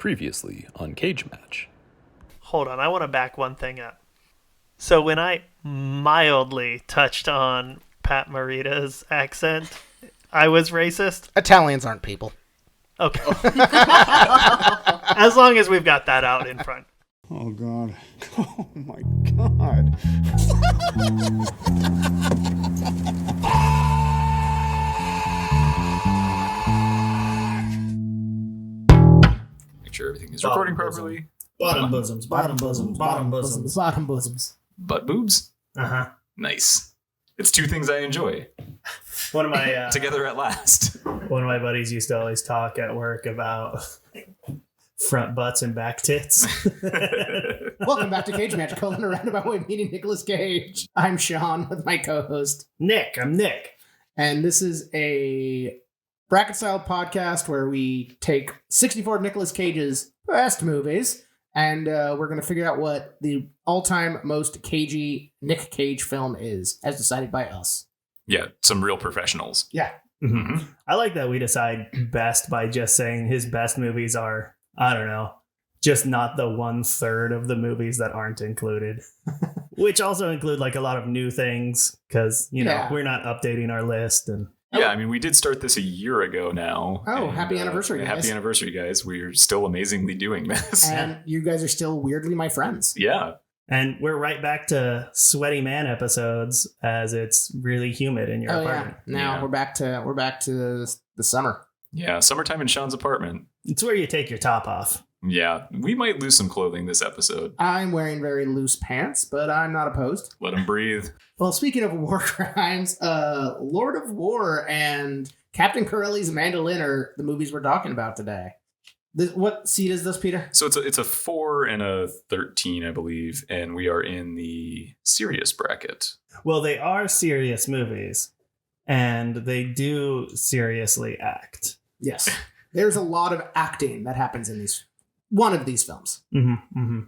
Previously on Cage Match. Hold on, I want to back one thing up. So when I mildly touched on Pat Morita's accent, I was racist? Italians aren't people. Okay. As long as we've got that out in front. Oh, God. Oh, my God. Make sure everything is recording properly. Bottom bosoms, bottom bosoms, bottom bosoms. Bottom bosoms. Butt boobs? Uh-huh. Nice. It's two things I enjoy. One of my Together at last. one of my buddies used to always talk at work about front butts and back tits. Welcome back to Cage Match, calling a roundabout way meeting Nicolas Cage. I'm Sean with my co-host. Nick, I'm Nick. And this is a bracket-style podcast where we take 64 Nicolas Cage's best movies, and we're going to figure out what the all-time most cagey Nick Cage film is, as decided by us. Yeah, some real professionals. Yeah. Mm-hmm. I like that we decide best by just saying his best movies are, I don't know, just not the 1/3 of the movies that aren't included. Which also include like a lot of new things, because, you know, we're not updating our list. And Yeah, I mean, we did start this a year ago now. Oh, happy anniversary, guys. Happy anniversary, guys. We're still amazingly doing this. And you guys are still weirdly my friends. Yeah. And we're right back to sweaty man episodes as it's really humid in your apartment. Yeah. Now Yeah. we're back to the summer. Yeah, summertime in Sean's apartment. It's where you take your top off. Yeah, we might lose some clothing this episode. I'm wearing very loose pants, but I'm not opposed. Let him breathe. Well, speaking of war crimes, Lord of War and Captain Corelli's Mandolin are the movies we're talking about today. What seed is this, Peter? So it's a 4 and a 13, I believe, and we are in the serious bracket. Well, they are serious movies, and they do seriously act. Yes. There's a lot of acting that happens in one of these films. Mm-hmm, mm-hmm.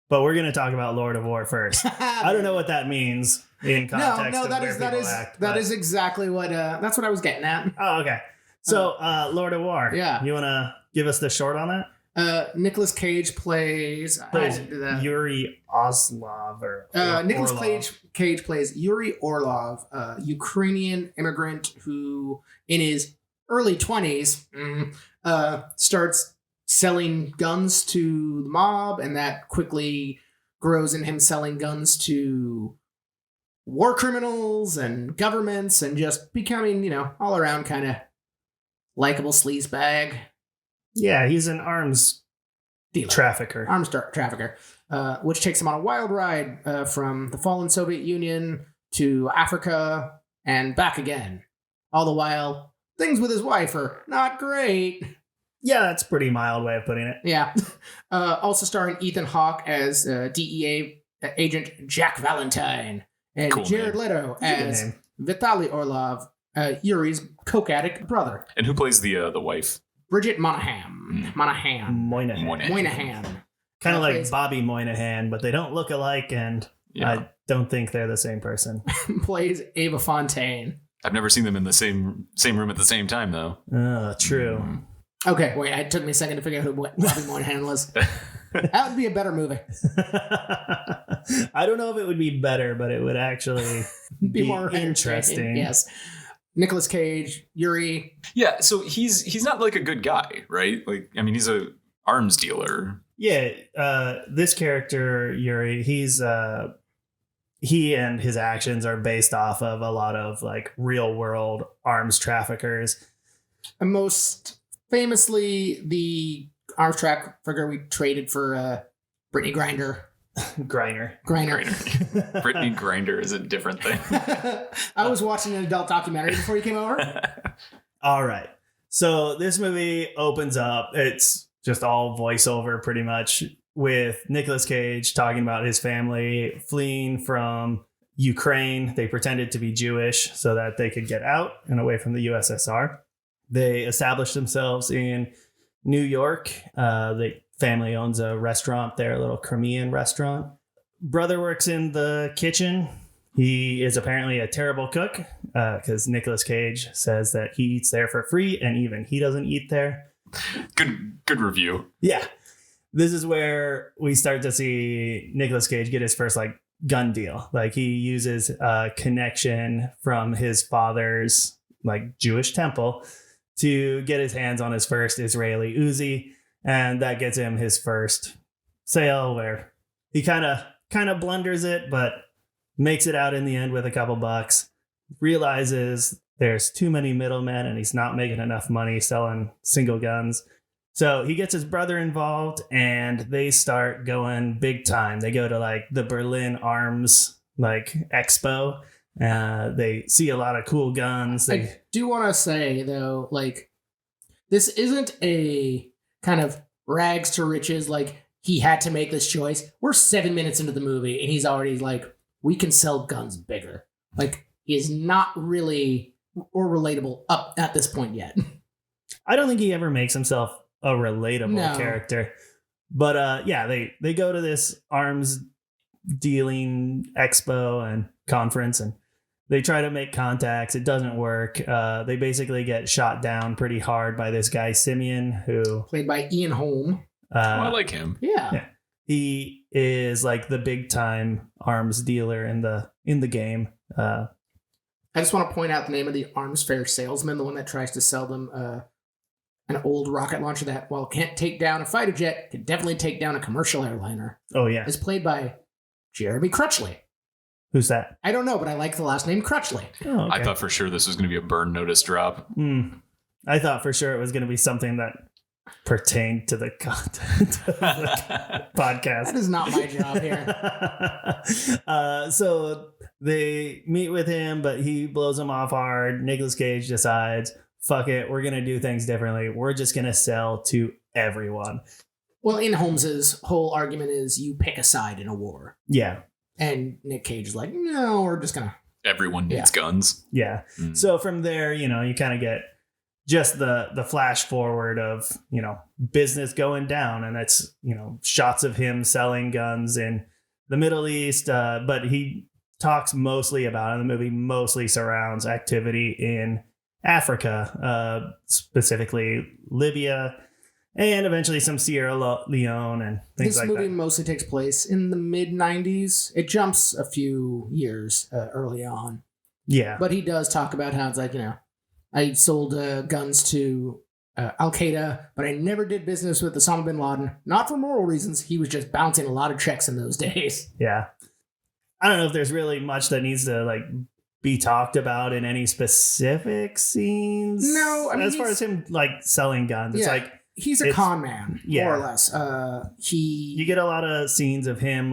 But we're going to talk about Lord of War first. I don't know what that means in context. No, that is exactly what that's what I was getting at. Oh, okay. So, Lord of War. Yeah. You want to give us the short on that? Nicolas Cage plays Yuri Oslov Nicolas Orlov. Cage plays Yuri Orlov, a Ukrainian immigrant who, in his early 20s, starts selling guns to the mob, and that quickly grows in him selling guns to war criminals and governments, and just becoming, all around kind of likable sleazebag. Yeah, he's an arms dealer. Trafficker. Which takes him on a wild ride from the fallen Soviet Union to Africa and back again. All the while, things with his wife are not great. Yeah, that's a pretty mild way of putting it. Yeah. Also starring Ethan Hawke as DEA agent Jack Valentine, and Cool Jared name. Leto as name. Vitaly Orlov, Yuri's coke addict brother. And who plays the wife? Bridget Moynahan. Moynihan. Kind of like Bobby Moynihan, but they don't look alike, and Yeah. I don't think they're the same person. plays Ava Fontaine. I've never seen them in the same room at the same time, though. True. Mm. Okay, wait, it took me a second to figure out who Bobby Moynihan was. That would be a better movie. I don't know if it would be better, but it would actually Be more interesting. Yes. Nicolas Cage, Yuri. Yeah, so he's not like a good guy, right? Like, I mean, he's a arms dealer. Yeah, this character, Yuri, he and his actions are based off of a lot of like real world arms traffickers. And most famously, the arms trafficker we traded for Brittany Griner. Griner. Brittany Grinder is a different thing. I was watching an adult documentary before you came over. All right. So this movie opens up. It's just all voiceover pretty much, with Nicolas Cage talking about his family fleeing from Ukraine. They pretended to be Jewish so that they could get out and away from the USSR. They established themselves in New York. The family owns a restaurant there, a little Crimean restaurant. Brother works in the kitchen. He is apparently a terrible cook because Nicolas Cage says that he eats there for free, and even he doesn't eat there. Good good review. Yeah. This is where we start to see Nicolas Cage get his first like gun deal. Like he uses a connection from his father's like Jewish temple to get his hands on his first Israeli Uzi. And that gets him his first sale where he kind of blunders it, but makes it out in the end with a couple bucks, realizes there's too many middlemen and he's not making enough money selling single guns. So he gets his brother involved and they start going big time. They go to like the Berlin Arms like expo. They see a lot of cool guns. I do want to say though, like this isn't a kind of rags to riches. Like he had to make this choice. We're 7 minutes into the movie and he's already like, we can sell guns bigger. Like he is not really or relatable up at this point yet. I don't think he ever makes himself a relatable character. But yeah, they go to this arms dealing expo and conference and they try to make contacts. It doesn't work. They basically get shot down pretty hard by this guy, Simeon, who... Played by Ian Holm. I like him. Yeah. He is like the big time arms dealer in the game. I just want to point out the name of the arms fair salesman, the one that tries to sell them an old rocket launcher that, while can't take down a fighter jet, can definitely take down a commercial airliner. Oh, yeah. Is played by Jeremy Crutchley. Who's that? I don't know, but I like the last name Crutchley. Oh, okay. I thought for sure this was going to be a burn notice drop. I thought for sure it was going to be something that pertained to the content of the podcast. That is not my job here. So they meet with him, but he blows them off hard. Nicolas Cage decides, fuck it, we're going to do things differently. We're just going to sell to everyone. Well, Ian Holmes's whole argument is you pick a side in a war. Yeah. And Nick Cage is like, no, we're just going to... Everyone needs guns. Yeah. So from there, you kind of get just the flash forward of, business going down. And it's, shots of him selling guns in the Middle East. But he talks mostly about, and the movie mostly surrounds activity in Africa, specifically Libya, and eventually some Sierra Leone and things like that. This movie mostly takes place in the mid-90s. It jumps a few years early on. Yeah. But he does talk about how it's like, I sold guns to Al-Qaeda, but I never did business with Osama bin Laden. Not for moral reasons. He was just bouncing a lot of checks in those days. Yeah. I don't know if there's really much that needs to be talked about in any specific scenes. No, I mean, as far as him selling guns, it's he's a con man, more or less. You get a lot of scenes of him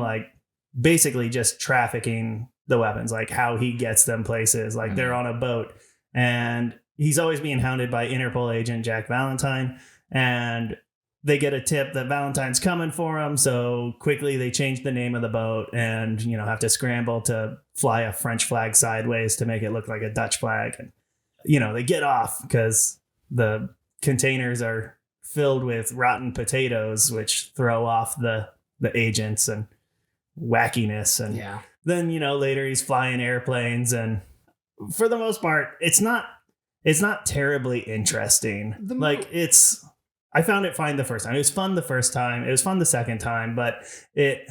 basically just trafficking the weapons, like how he gets them places. They're on a boat and he's always being hounded by Interpol agent Jack Valentine, and they get a tip that Valentine's coming for him. So quickly they change the name of the boat and, have to scramble to fly a French flag sideways to make it look like a Dutch flag. And, they get off because the containers are filled with rotten potatoes, which throw off the agents and wackiness. And then, later he's flying airplanes. And for the most part, it's not terribly interesting. I found it fine the first time. It was fun the first time. It was fun the second time, but I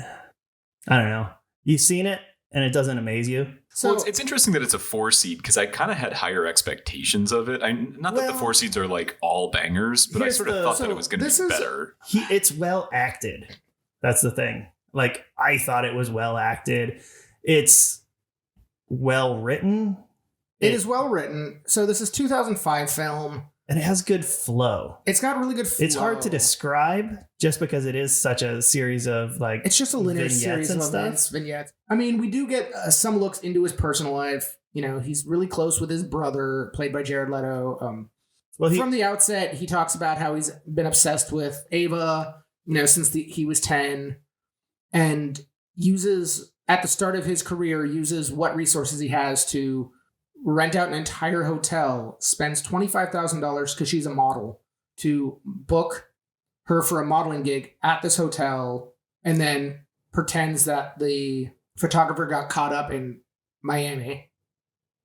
don't know. You've seen it and it doesn't amaze you. So it's interesting that it's a 4-seed because I kind of had higher expectations of it. Not that the 4-seeds are all bangers, but I sort of thought that it was going to be better. It's well acted. That's the thing. I thought it was well acted. It's well written. It is well written. So this is 2005 film. And it has good flow. It's got really good flow. It's hard to describe just because it is such a series of it's just a linear series of vignettes. I mean, we do get some looks into his personal life. He's really close with his brother, played by Jared Leto. From the outset, he talks about how he's been obsessed with Ava, since he was 10, and at the start of his career, uses what resources he has to rent out an entire hotel, spends $25,000 because she's a model to book her for a modeling gig at this hotel, and then pretends that the photographer got caught up in Miami.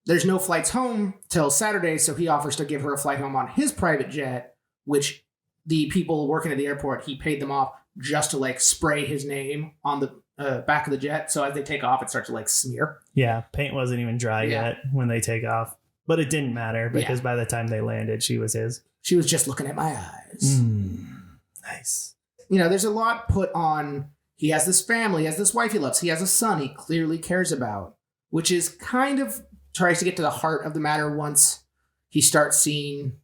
There's no flights home till Saturday, so he offers to give her a flight home on his private jet, which the people working at the airport, he paid them off just to like spray his name on the back of the jet. So as they take off, it starts to like smear. Yeah, paint wasn't even dry yet when they take off. But it didn't matter because by the time they landed, she was his. She was just looking at my eyes. Nice. There's a lot put on. He has this family, he has this wife he loves, he has a son he clearly cares about, which is kind of tries to get to the heart of the matter once he starts seeing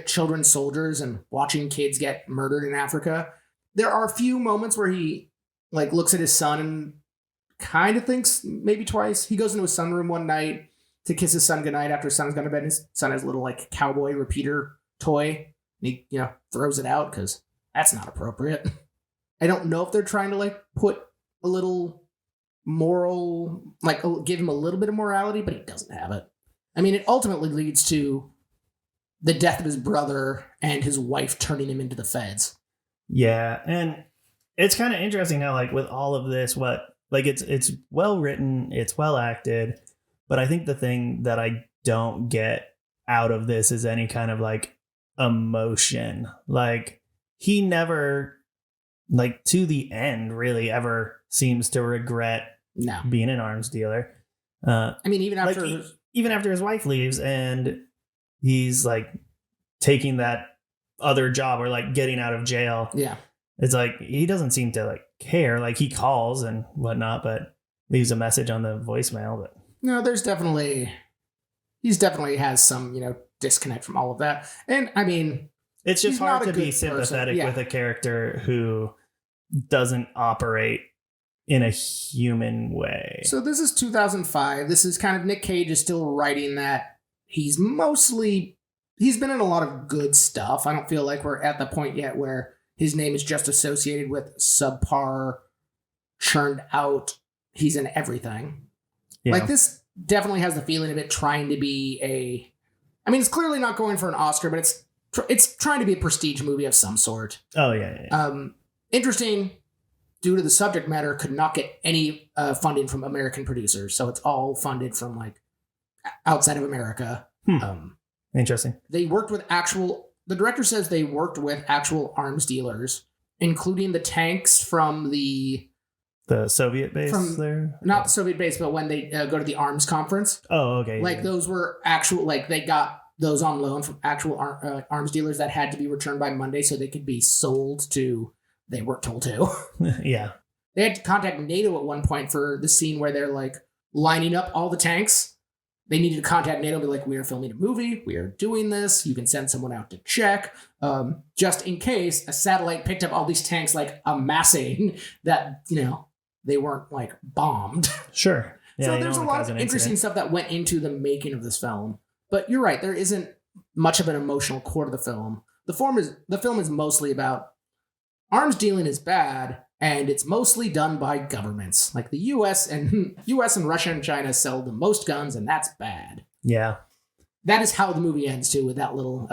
children soldiers and watching kids get murdered in Africa. There are a few moments where he like looks at his son and kind of thinks maybe twice. He goes into his sunroom one night to kiss his son goodnight after his son's gone to bed. His son has a little like cowboy repeater toy. And he, throws it out because that's not appropriate. I don't know if they're trying to like put a little moral, like give him a little bit of morality, but he doesn't have it. I mean, it ultimately leads to the death of his brother and his wife turning him into the feds. Yeah, and it's kind of interesting how, like, with all of this, it's well written, it's well acted, but I think the thing that I don't get out of this is any kind of like emotion. Like, he never, like, to the end, really ever seems to regret being an arms dealer. I mean, even after his wife leaves and he's like taking that other job or like getting out of jail. Yeah. It's like he doesn't seem to like care. Like, he calls and whatnot, but leaves a message on the voicemail. But no, he's definitely has some, disconnect from all of that. And I mean, it's just hard to be sympathetic with a character who doesn't operate in a human way. So this is 2005. This is kind of Nick Cage is still writing that. He's been in a lot of good stuff. I don't feel like we're at the point yet where his name is just associated with subpar, churned out. He's in everything. Yeah. Like, this definitely has the feeling of it trying to be it's clearly not going for an Oscar, but it's trying to be a prestige movie of some sort. Oh, yeah. Interesting. Due to the subject matter, could not get any funding from American producers. So it's all funded from like outside of America. Interesting. They worked with the director says they worked with actual arms dealers, including the tanks from the Soviet base there? Not the Soviet base, but when they go to the arms conference. Oh, okay. Like, those were actual, like, they got those on loan from actual arms dealers that had to be returned by Monday so they could be sold to, they weren't told to. Yeah. They had to contact NATO at one point for the scene where they're, like, lining up all the tanks. They needed to contact NATO and be like, we are filming a movie. We are doing this. You can send someone out to check. Just in case a satellite picked up all these tanks, like, amassing that, they weren't like bombed. Sure. Yeah, so there's a lot of interesting stuff that went into the making of this film. But you're right, there isn't much of an emotional core to the film. The film is mostly about arms dealing is bad, and it's mostly done by governments. Like, the US and Russia and China sell the most guns, and that's bad. Yeah. That is how the movie ends too, with that little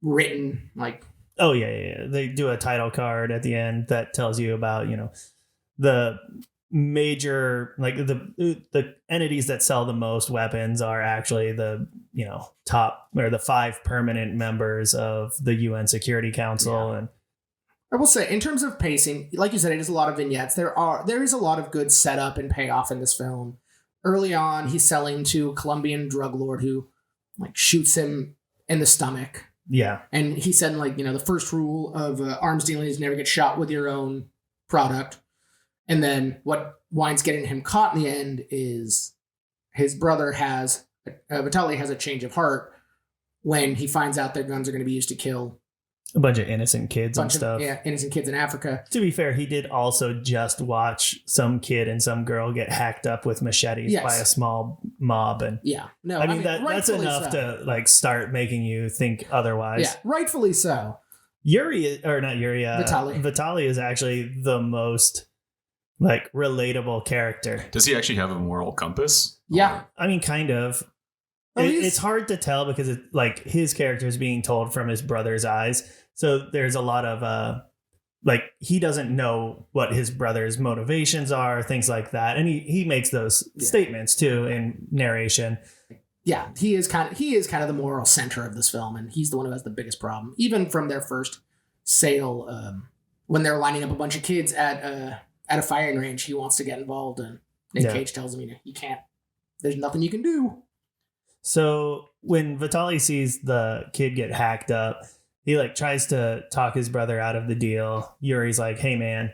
written like. Oh yeah. They do a title card at the end that tells you about, the major, like, the entities that sell the most weapons are actually the top, or the 5 permanent members of the UN Security Council. Yeah. And I will say, in terms of pacing, like you said, it is a lot of vignettes. There is a lot of good setup and payoff in this film. Early on, he's selling to a Colombian drug lord who like shoots him in the stomach. Yeah. And he said, like, the first rule of arms dealing is never get shot with your own product. And then what winds getting him caught in the end is his brother Vitaly has a change of heart when he finds out their guns are going to be used to kill a bunch of innocent kids and stuff. Yeah, innocent kids in Africa. To be fair, he did also just watch some kid and some girl get hacked up with machetes by a small mob. And yeah, no, I mean that's enough to like start making you think otherwise. Yeah, rightfully so. Vitaly is actually the most like relatable character. Does he actually have a moral compass? Yeah. I mean, kind of. It's hard to tell because it's like his character is being told from his brother's eyes. So there's a lot of like, he doesn't know what his brother's motivations are, things like that. And he makes those statements too in narration. Yeah, he is kind of the moral center of this film, and he's the one who has the biggest problem. Even from their first sale, when they're lining up a bunch of kids at a firing range, he wants to get involved, and Nick Cage tells him, you can't. There's nothing you can do. So when Vitaly sees the kid get hacked up, he like tries to talk his brother out of the deal. Yuri's like, "Hey man,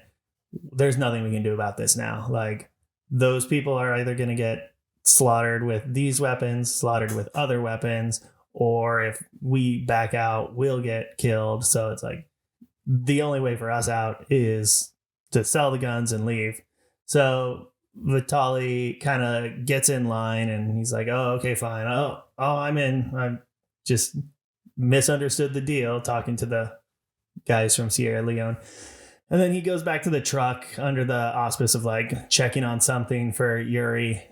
there's nothing we can do about this now. Like, those people are either going to get slaughtered with these weapons, slaughtered with other weapons, or if we back out, we'll get killed." So it's like the only way for us out is to sell the guns and leave. So Vitaly kind of gets in line and he's like, "Oh, okay, fine. Oh, I'm in. I'm just misunderstood the deal," talking to the guys from Sierra Leone. And then he goes back to the truck under the auspice of like checking on something for Yuri,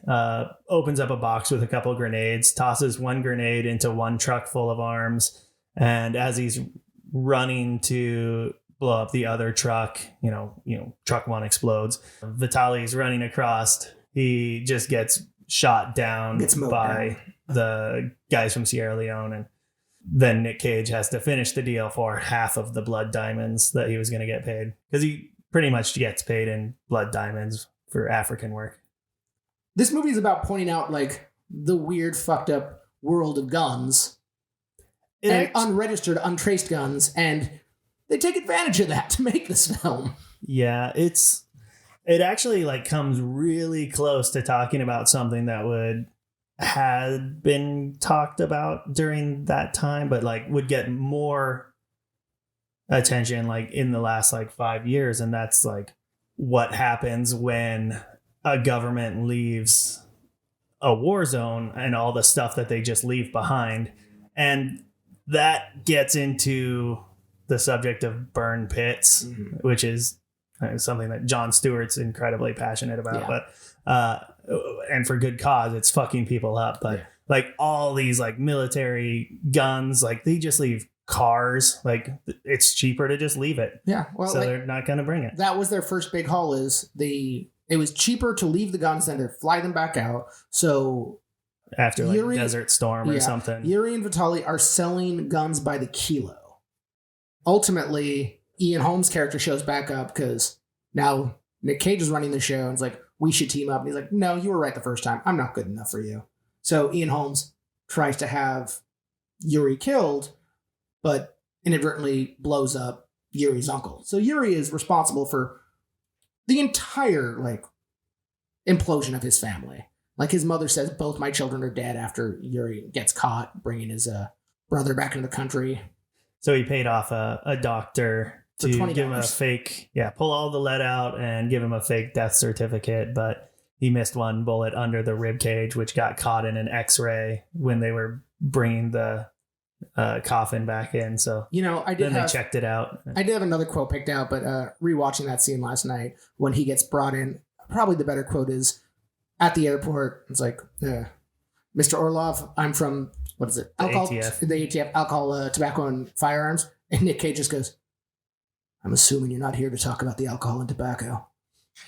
opens up a box with a couple grenades, tosses one grenade into one truck full of arms. And as he's running to blow up the other truck, truck one explodes. Vitaly's running across. He just gets shot down by the guys from Sierra Leone. And then Nick Cage has to finish the deal for half of the blood diamonds that he was going to get paid, because he pretty much gets paid in blood diamonds for African work. This movie is about pointing out like the weird, fucked up world of guns and unregistered, untraced guns, and they take advantage of that to make this film. Yeah, it actually like comes really close to talking about something that had been talked about during that time, but like would get more attention like in the last like 5 years. And that's like what happens when a government leaves a war zone and all the stuff that they just leave behind. And that gets into the subject of burn pits, which is something that Jon Stewart's incredibly passionate about. But and for good cause, it's fucking people up. But like all these like military guns, like they just leave cars. Like it's cheaper to just leave it. Yeah, well, so they're not going to bring it. That was their first big haul. It was cheaper to leave the guns than to fly them back out. So after like Desert Storm or something, Yuri and Vitaly are selling guns by the kilo. Ultimately, Ian Holmes' character shows back up because now Nick Cage is running the show and it's like, we should team up. And he's like, "No, you were right the first time. I'm not good enough for you." So Ian Holmes tries to have Yuri killed, but inadvertently blows up Yuri's uncle. So Yuri is responsible for the entire like implosion of his family. Like his mother says, both my children are dead after Yuri gets caught bringing his brother back into the country. So he paid off a doctor to give him a fake, pull all the lead out and give him a fake death certificate. But he missed one bullet under the rib cage, which got caught in an X-ray when they were bringing the coffin back in. So they checked it out. I did have another quote picked out, but rewatching that scene last night when he gets brought in, probably the better quote is at the airport. It's like, "Mr. Orlov, I'm from." What is it? Alcohol, the ATF, alcohol, tobacco, and firearms. And Nick Cage just goes, "I'm assuming you're not here to talk about the alcohol and tobacco."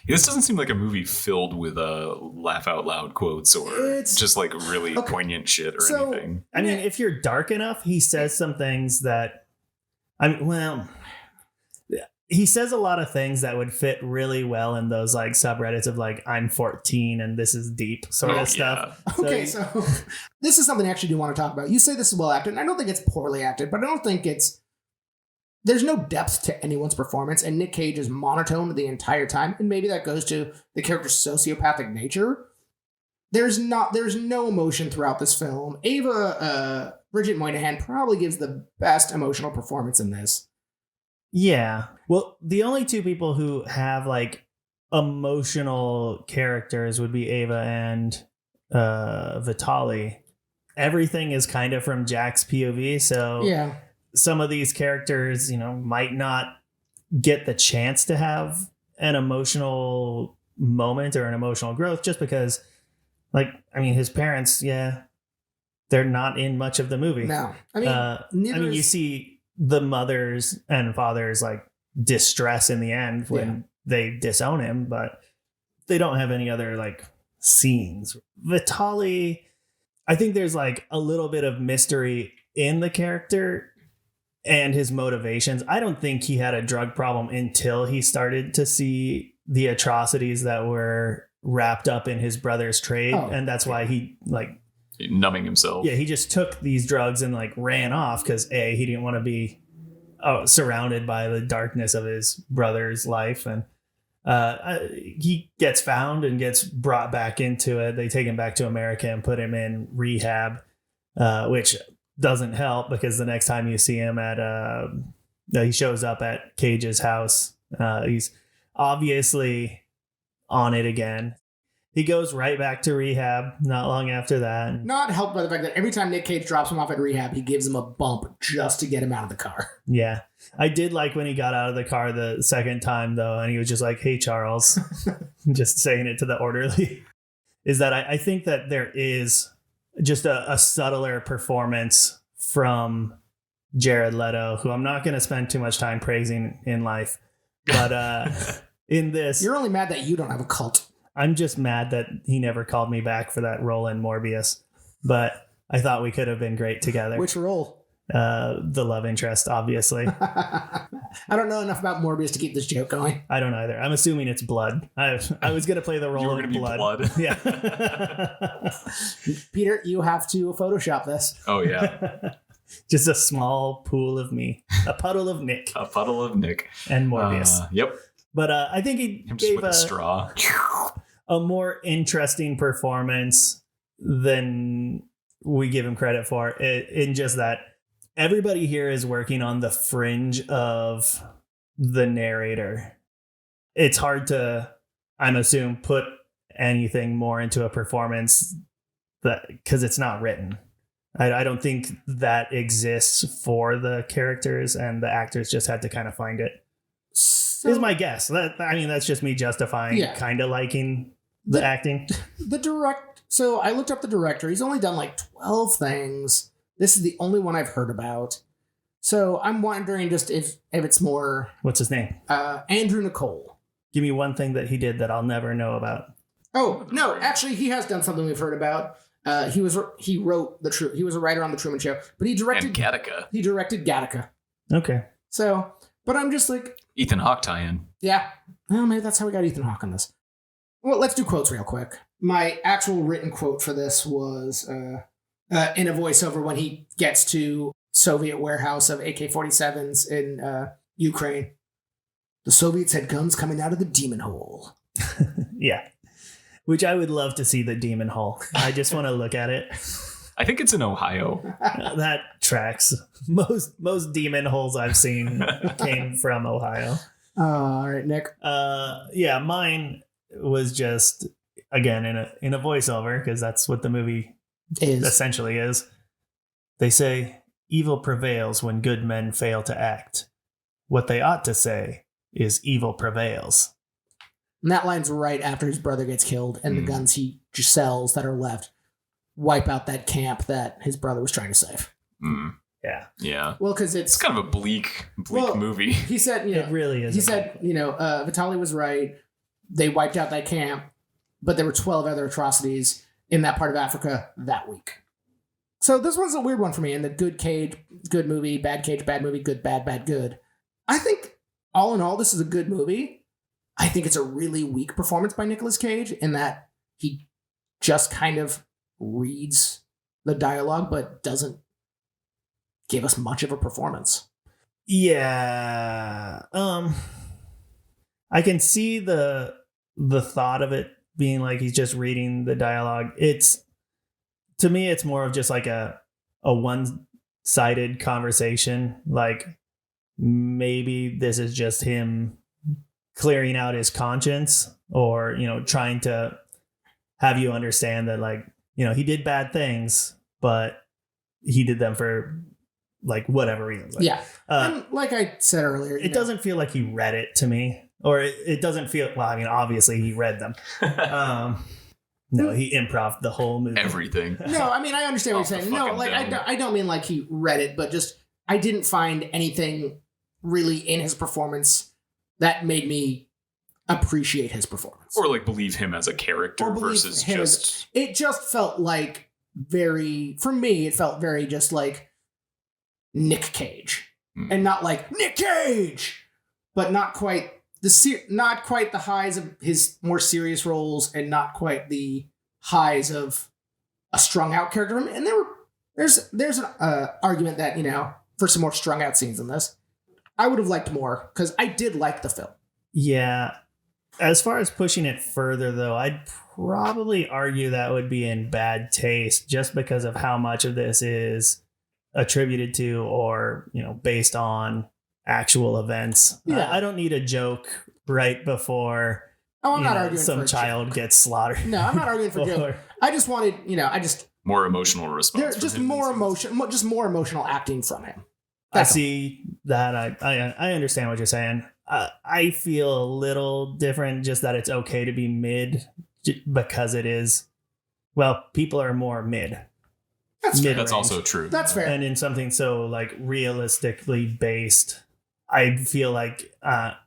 This doesn't seem like a movie filled with laugh out loud quotes or just like really poignant shit or anything. I mean, if you're dark enough, he says some things that, he says a lot of things that would fit really well in those like subreddits of like, "I'm 14 and this is deep" sort of stuff. Okay, so this is something I actually do want to talk about. You say this is well acted, and I don't think it's poorly acted, but I don't think there's no depth to anyone's performance, and Nick Cage is monotone the entire time, and maybe that goes to the character's sociopathic nature. There's no emotion throughout this film. Bridget Moynihan probably gives the best emotional performance in this. Yeah. Well, the only two people who have like emotional characters would be Ava and Vitaly. Everything is kind of from Jack's POV. So some of these characters, might not get the chance to have an emotional moment or an emotional growth just because, his parents, they're not in much of the movie. No. You see the mothers and fathers like distress in the end when they disown him, but they don't have any other like scenes. Vitaly, I think there's like a little bit of mystery in the character and his motivations. I don't think he had a drug problem until he started to see the atrocities that were wrapped up in his brother's trade. Oh, and that's why he like numbing himself. Yeah, he just took these drugs and like ran off because he didn't want to be surrounded by the darkness of his brother's life. And he gets found and gets brought back into it. They take him back to America and put him in rehab, which doesn't help because the next time you see him he shows up at Cage's house. He's obviously on it again. He goes right back to rehab not long after that. Not helped by the fact that every time Nick Cage drops him off at rehab, he gives him a bump just to get him out of the car. Yeah. I did like when he got out of the car the second time, though, and he was just like, "Hey, Charles," just saying it to the orderly. Is that I think that there is just a subtler performance from Jared Leto, who I'm not going to spend too much time praising in life. But in this... You're only mad that you don't have a cult. I'm just mad that he never called me back for that role in Morbius. But I thought we could have been great together. Which role? The love interest, obviously. I don't know enough about Morbius to keep this joke going. I don't either. I'm assuming it's blood. I was going to play the role of blood. Yeah. Peter, you have to Photoshop this. Oh, yeah. Just a small pool of me. A puddle of Nick. A puddle of Nick. And Morbius. Yep. But I think he Him just gave with a straw. a more interesting performance than we give him credit for. In just that everybody here is working on the fringe of the narrator. It's hard to, I'm assuming, put anything more into a performance because it's not written. I don't think that exists for the characters, and the actors just had to kind of find it. Is my guess. That's just me justifying kind of liking the acting. So I looked up the director. He's only done like 12 things. This is the only one I've heard about. So I'm wondering just if it's more... What's his name? Andrew Nicole. Give me one thing that he did that I'll never know about. Oh, no. Actually, he has done something we've heard about. He was a writer on The Truman Show, but he directed... And Gattaca. He directed Gattaca. Okay. So, but I'm just like... Ethan Hawke tie-in. Yeah. Well, maybe that's how we got Ethan Hawke on this. Well, let's do quotes real quick. My actual written quote for this was in a voiceover when he gets to Soviet warehouse of AK-47s in Ukraine. The Soviets had guns coming out of the demon hole. Yeah. Which I would love to see the demon hole. I just want to look at it. I think it's in Ohio. That tracks. Most demon holes I've seen came from Ohio. All right, Nick. Yeah, mine was just again in a voiceover because that's what the movie essentially is. They say evil prevails when good men fail to act. What they ought to say is evil prevails. And that line's right after his brother gets killed, and the guns he just sells that are left wipe out that camp that his brother was trying to save. Yeah. Yeah. Well, because it's kind of a bleak movie. He said, it really is. He said, Vitaly was right. They wiped out that camp, but there were 12 other atrocities in that part of Africa that week. So this one's a weird one for me. In the good Cage, good movie, bad Cage, bad movie, good, bad, bad, good. I think all in all, this is a good movie. I think it's a really weak performance by Nicolas Cage in that he just kind of reads the dialogue, but doesn't give us much of a performance. Yeah. I can see the thought of it being like he's just reading the dialogue. To me, it's more of just like a one-sided conversation. Like maybe this is just him clearing out his conscience, or trying to have you understand that, like, he did bad things, but he did them for like whatever reasons. And like I said earlier, it doesn't feel like he read it to me, or it doesn't feel. Well, I mean, obviously he read them. No, he improv the whole movie. Everything. No, I mean, I understand what you're saying. No, like I don't mean like he read it, but just I didn't find anything really in his performance that made me appreciate his performance. Or like believe him as a character versus just... It just felt like for me, it felt very just like Nick Cage. And not like Nick Cage, but not quite the highs of his more serious roles, and not quite the highs of a strung out character. And there's an argument that, you know, for some more strung out scenes in this, I would have liked more, because I did like the film. Yeah. As far as pushing it further, though, I'd probably argue that would be in bad taste, just because of how much of this is attributed to, or, you know, based on actual events. Yeah. I don't need a joke right before I'm not arguing some for a child joke. gets slaughtered. No, I'm not arguing for joke. I just wanted, more emotional response. there's just more emotional acting from him. I see that. I understand what you're saying. I feel a little different, just that it's okay to be mid, because it is, well, people are more mid. That's also true. That's fair. And in something so like realistically based, I feel like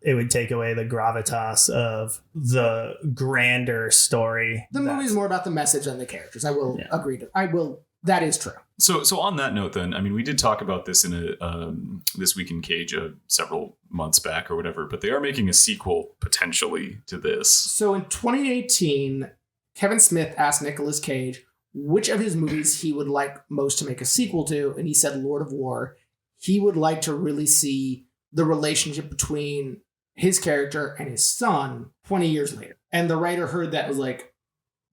it would take away the gravitas of the grander story. The movie's more about the message than the characters. I will agree to. I will. That is true. So on that note, then, I mean, we did talk about this in a This Week in Cage several months back or whatever, but they are making a sequel potentially to this. So in 2018, Kevin Smith asked Nicolas Cage which of his movies he would like most to make a sequel to, and he said Lord of War. He would like to really see the relationship between his character and his son 20 years later. And the writer heard that, was like,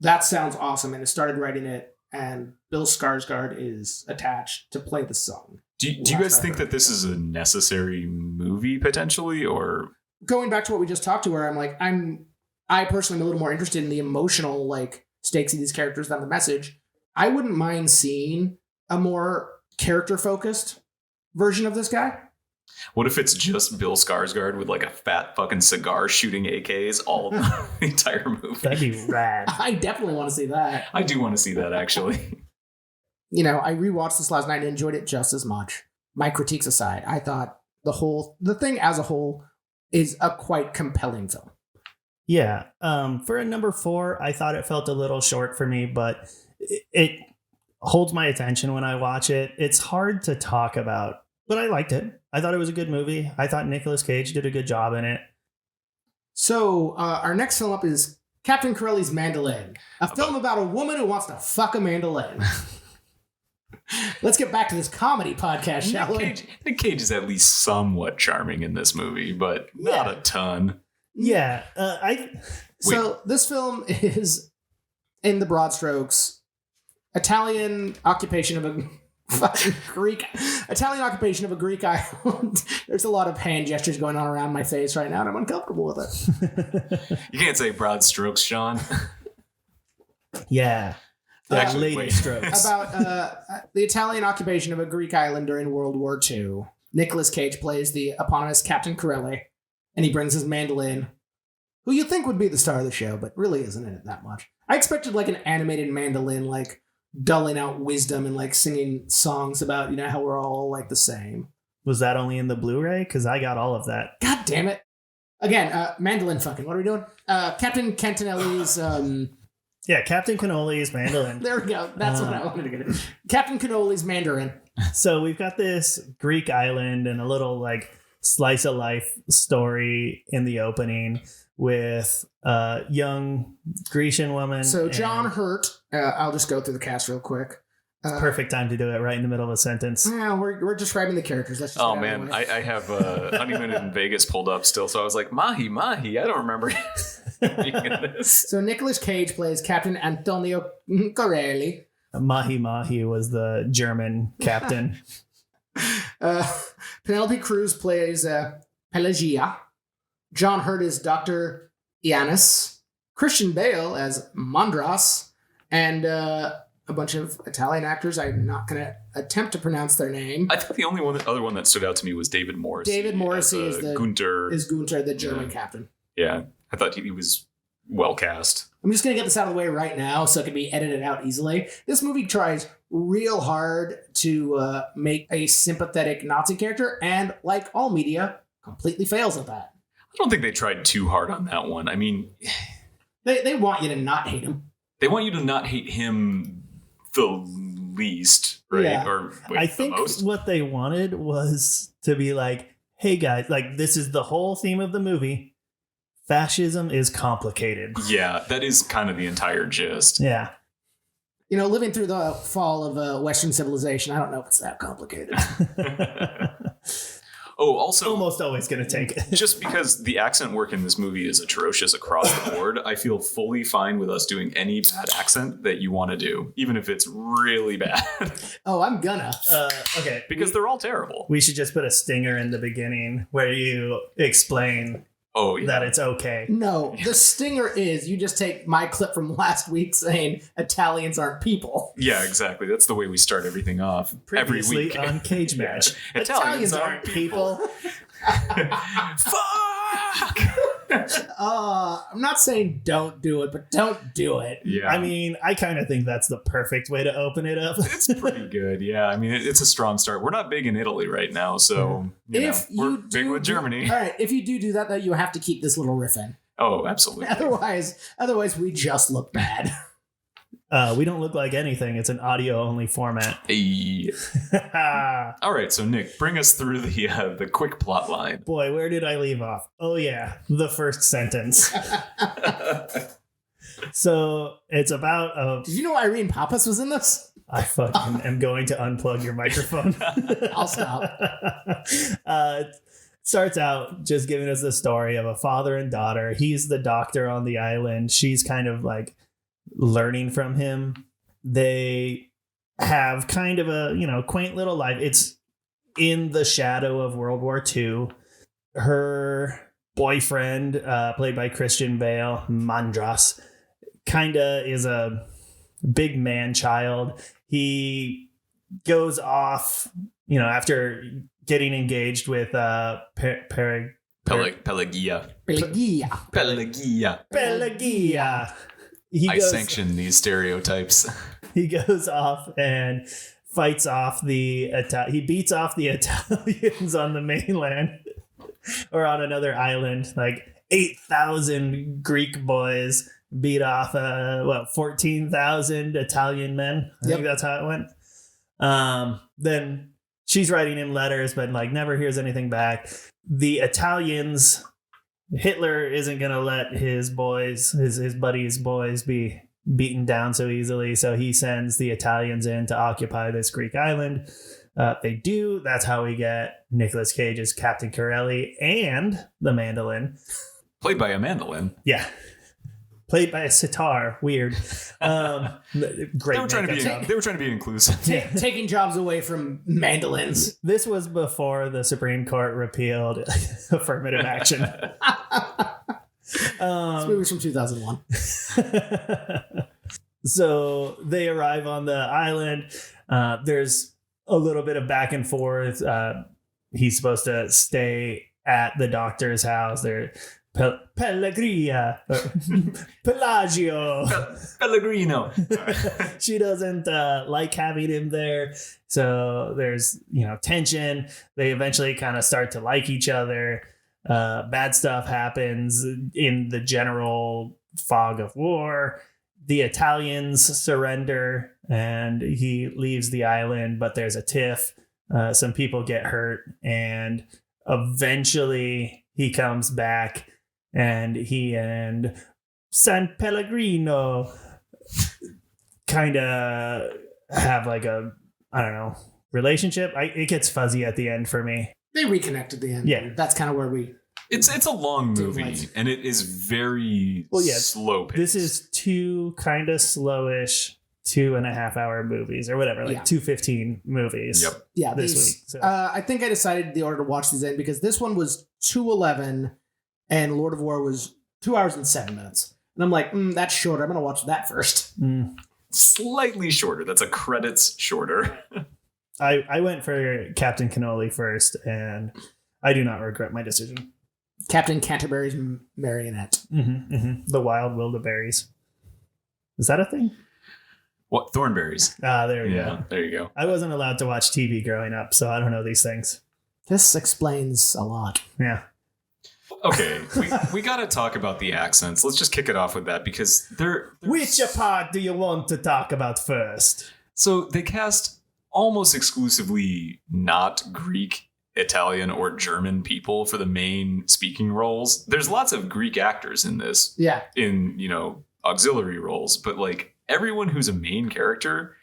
that sounds awesome, and started writing it, and Bill Skarsgård is attached to play the son. Do you guys think that this is a necessary movie potentially, or going back to what we just talked to, where I personally am a little more interested in the emotional like stakes of these characters than the message. I wouldn't mind seeing a more character focused version of this guy. What if it's just Bill Skarsgård with like a fat fucking cigar shooting AKs all of the entire movie? That'd be rad. I definitely want to see that. I do want to see that, actually. You know, I rewatched this last night and enjoyed it just as much. My critiques aside, I thought the thing as a whole is a quite compelling film. Yeah. For a number 4, I thought it felt a little short for me, but it holds my attention when I watch it. It's hard to talk about, but I liked it. I thought it was a good movie. I thought Nicolas Cage did a good job in it. So our next film up is Captain Corelli's Mandolin, a film about a woman who wants to fuck a mandolin. Let's get back to this comedy podcast, shall we? Nick Cage is at least somewhat charming in this movie, but not a ton. Yeah. So this film is, in the broad strokes, Italian occupation of a Greek island. There's a lot of hand gestures going on around my face right now, and I'm uncomfortable with it. You can't say broad strokes, Sean. Yeah. Actually, lady strokes. About the Italian occupation of a Greek island during World War II. Nicolas Cage plays the eponymous Captain Corelli, and he brings his mandolin, who you'd think would be the star of the show, but really isn't in it that much. I expected like an animated mandolin, like dulling out wisdom and like singing songs about, you know, how we're all like the same. Was that only in the Blu-ray? Because I got all of that. God damn it. Again, mandolin fucking. What are we doing? Captain Cantinelli's... Yeah, Captain Cannoli's Mandolin. There we go. That's what I wanted to get at. Captain Cannoli's Mandarin. So we've got this Greek island and a little like slice of life story in the opening with a young Grecian woman. So John Hurt, I'll just go through the cast real quick. Perfect time to do it right in the middle of a sentence. Yeah, we're describing the characters. Let's just oh man, I have Honeymoon in Vegas pulled up still, so I was like, Mahi, I don't remember being in this. So Nicolas Cage plays Captain Antonio Corelli. Mahi was the German captain. Penelope Cruz plays Pelagia. John Hurt is Dr. Iannis. Christian Bale as Mandras. And a bunch of Italian actors. I'm not going to attempt to pronounce their name. I think the other one that stood out to me was David Morrissey. David Morrissey is Gunther, the German captain. Yeah, I thought he was well cast. I'm just going to get this out of the way right now so it can be edited out easily. This movie tries real hard to make a sympathetic Nazi character, and like all media, completely fails at that. I don't think they tried too hard on that one. I mean, they want you to not hate him. They want you to not hate him the least, right? Yeah. Or wait, I the think most? what they wanted was to be like, hey guys, like this is the whole theme of the movie. Fascism is complicated. Yeah, that is kind of the entire gist. Yeah. Living through the fall of Western civilization, I don't know if it's that complicated. Oh, also, Almost always going to take it. just because the accent work in this movie is atrocious across the board, I feel fully fine with us doing any bad accent that you want to do, even if it's really bad. Oh, I'm gonna. Okay. Because they're all terrible. We should just put a stinger in the beginning where you explain Oh, yeah. that it's okay. No, the stinger is you just take my clip from last week saying Italians aren't people. Yeah, exactly. That's the way we start everything off every Previously week. on Cage Match. Italians aren't people. Fuck! I'm not saying don't do it, but don't do it. Yeah. I mean, I kind of think that's the perfect way to open it up. it's pretty good. Yeah. I mean, it's a strong start. We're not big in Italy right now, so we're big with Germany. All right, if you do that, though, you have to keep this little riff in. Oh, absolutely. Otherwise, we just look bad. We don't look like anything. It's an audio-only format. Hey. All right, so Nick, bring us through the quick plot line. Boy, where did I leave off? Oh, yeah. The first sentence. So it's about Did you know Irene Pappas was in this? I fucking am going to unplug your microphone. I'll stop. Starts out just giving us the story of a father and daughter. He's the doctor on the island. She's kind of like learning from him. They have kind of a, quaint little life. It's in the shadow of World War II. Her boyfriend, played by Christian Bale, Mandras, kind of is a big man child. He goes off, after getting engaged with Pelagia. Pelagia. I sanction these stereotypes. He goes off and fights off he beats off the Italians on the mainland or on another island. Like 8,000 Greek boys beat off 14,000 Italian men. I think that's how it went. Then she's writing him letters, but never hears anything back. The Italians, Hitler isn't gonna let his boys, his buddies' boys, be beaten down so easily. So he sends the Italians in to occupy this Greek island. They do. That's how we get Nicolas Cage's Captain Corelli and the Mandolin. Played by a mandolin. Yeah. Played by a sitar. Weird. Great. They were trying to be inclusive. Taking jobs away from mandolins. This was before the Supreme Court repealed affirmative action. This movie was from 2001. So they arrive on the island. There's a little bit of back and forth. He's supposed to stay at the doctor's house. They're Pellegrino. Pellegrino. She doesn't like having him there. So there's, tension. They eventually kind of start to like each other. Bad stuff happens in the general fog of war. The Italians surrender and he leaves the island, but there's a tiff. Some people get hurt and eventually he comes back. And he and San Pellegrino kind of have relationship. It gets fuzzy at the end for me. They reconnect at the end. Yeah. That's kind of where we... It's a long movie, and it is very slow paced. This is two kind of slowish 2.5 hour movies or whatever, 2:15 movies. Yep. Yeah. This week. So. I think I decided the order to watch these in because this one was 2:11 and Lord of War was 2 hours and 7 minutes. And I'm like, that's shorter. I'm going to watch that first. Slightly shorter. That's a credits shorter. I went for Captain Cannoli first, and I do not regret my decision. Captain Canterbury's Marionette. The Wild Wildeberries. Is that a thing? What? Thornberries. There we Yeah, go. there you go. I wasn't allowed to watch TV growing up, so I don't know these things. This explains a lot. Yeah. Okay, we got to talk about the accents. Let's just kick it off with that because they're Which part do you want to talk about first? So they cast almost exclusively not Greek, Italian, or German people for the main speaking roles. There's lots of Greek actors in this. Yeah. In, auxiliary roles, but like everyone who's a main character,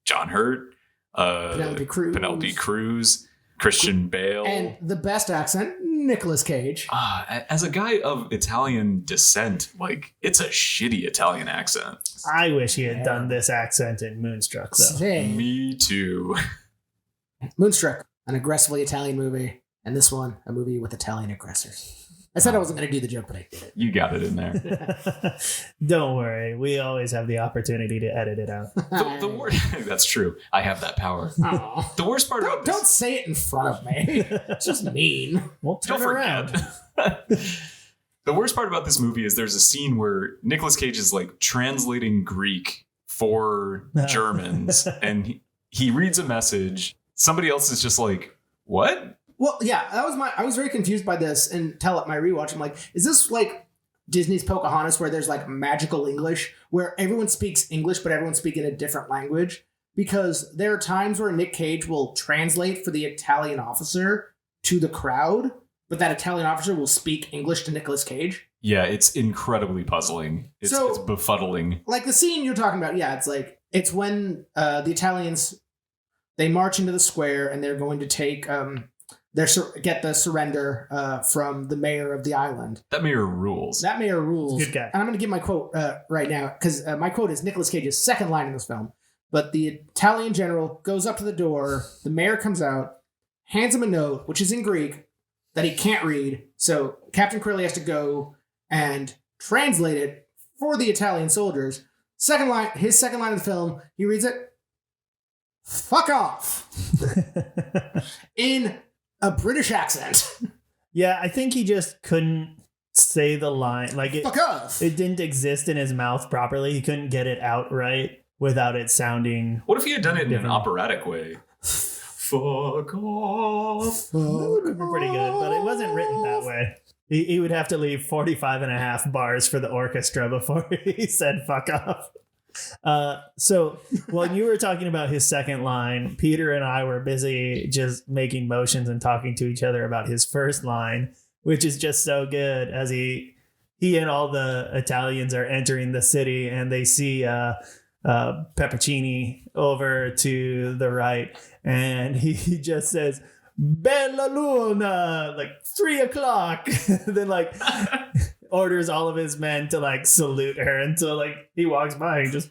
John Hurt, Penelope Cruz, Christian Bale, and the best accent, Nicolas Cage. As a guy of Italian descent, like it's a shitty Italian accent. I wish he had done this accent in Moonstruck, though. Same. Me too. Moonstruck, an aggressively Italian movie, and this one, a movie with Italian aggressors. I said I wasn't going to do the joke, but I did it. You got it in there. Don't worry. We always have the opportunity to edit it out. The worst, that's true. I have that power. Aww. The worst part about Don't say it in front of me. It's just mean. We'll turn around. The worst part about this movie is there's a scene where Nicolas Cage is like translating Greek for Germans, and he reads a message. Somebody else is just like, what? Well, yeah, I was very confused by this until at my rewatch. I'm like, is this like Disney's Pocahontas where there's like magical English where everyone speaks English, but everyone's speaking a different language? Because there are times where Nick Cage will translate for the Italian officer to the crowd, but that Italian officer will speak English to Nicolas Cage. Yeah, it's incredibly puzzling. It's befuddling. Like the scene you're talking about, yeah, it's when the Italians, they march into the square and they're going to take get the surrender from the mayor of the island. That mayor rules. Good guy. And I'm going to give my quote right now, because my quote is Nicolas Cage's second line in this film. But the Italian general goes up to the door, the mayor comes out, hands him a note, which is in Greek, that he can't read. So Captain Corelli has to go and translate it for the Italian soldiers. His second line of the film, he reads it, "Fuck off," in a British accent. Yeah, I think he just couldn't say the line. Like Fuck off. It didn't exist in his mouth properly. He couldn't get it out right without it sounding. What if he had done it in an operatic way? Fuck off. Pretty good, but it wasn't written that way. He would have to leave 45 and a half bars for the orchestra before he said fuck off. So when you were talking about his second line, Peter and I were busy just making motions and talking to each other about his first line, which is just so good as he and all the Italians are entering the city and they see Peppercini over to the right, and he just says, "Bella Luna," like 3 o'clock. Then like orders all of his men to like salute her until like he walks by and just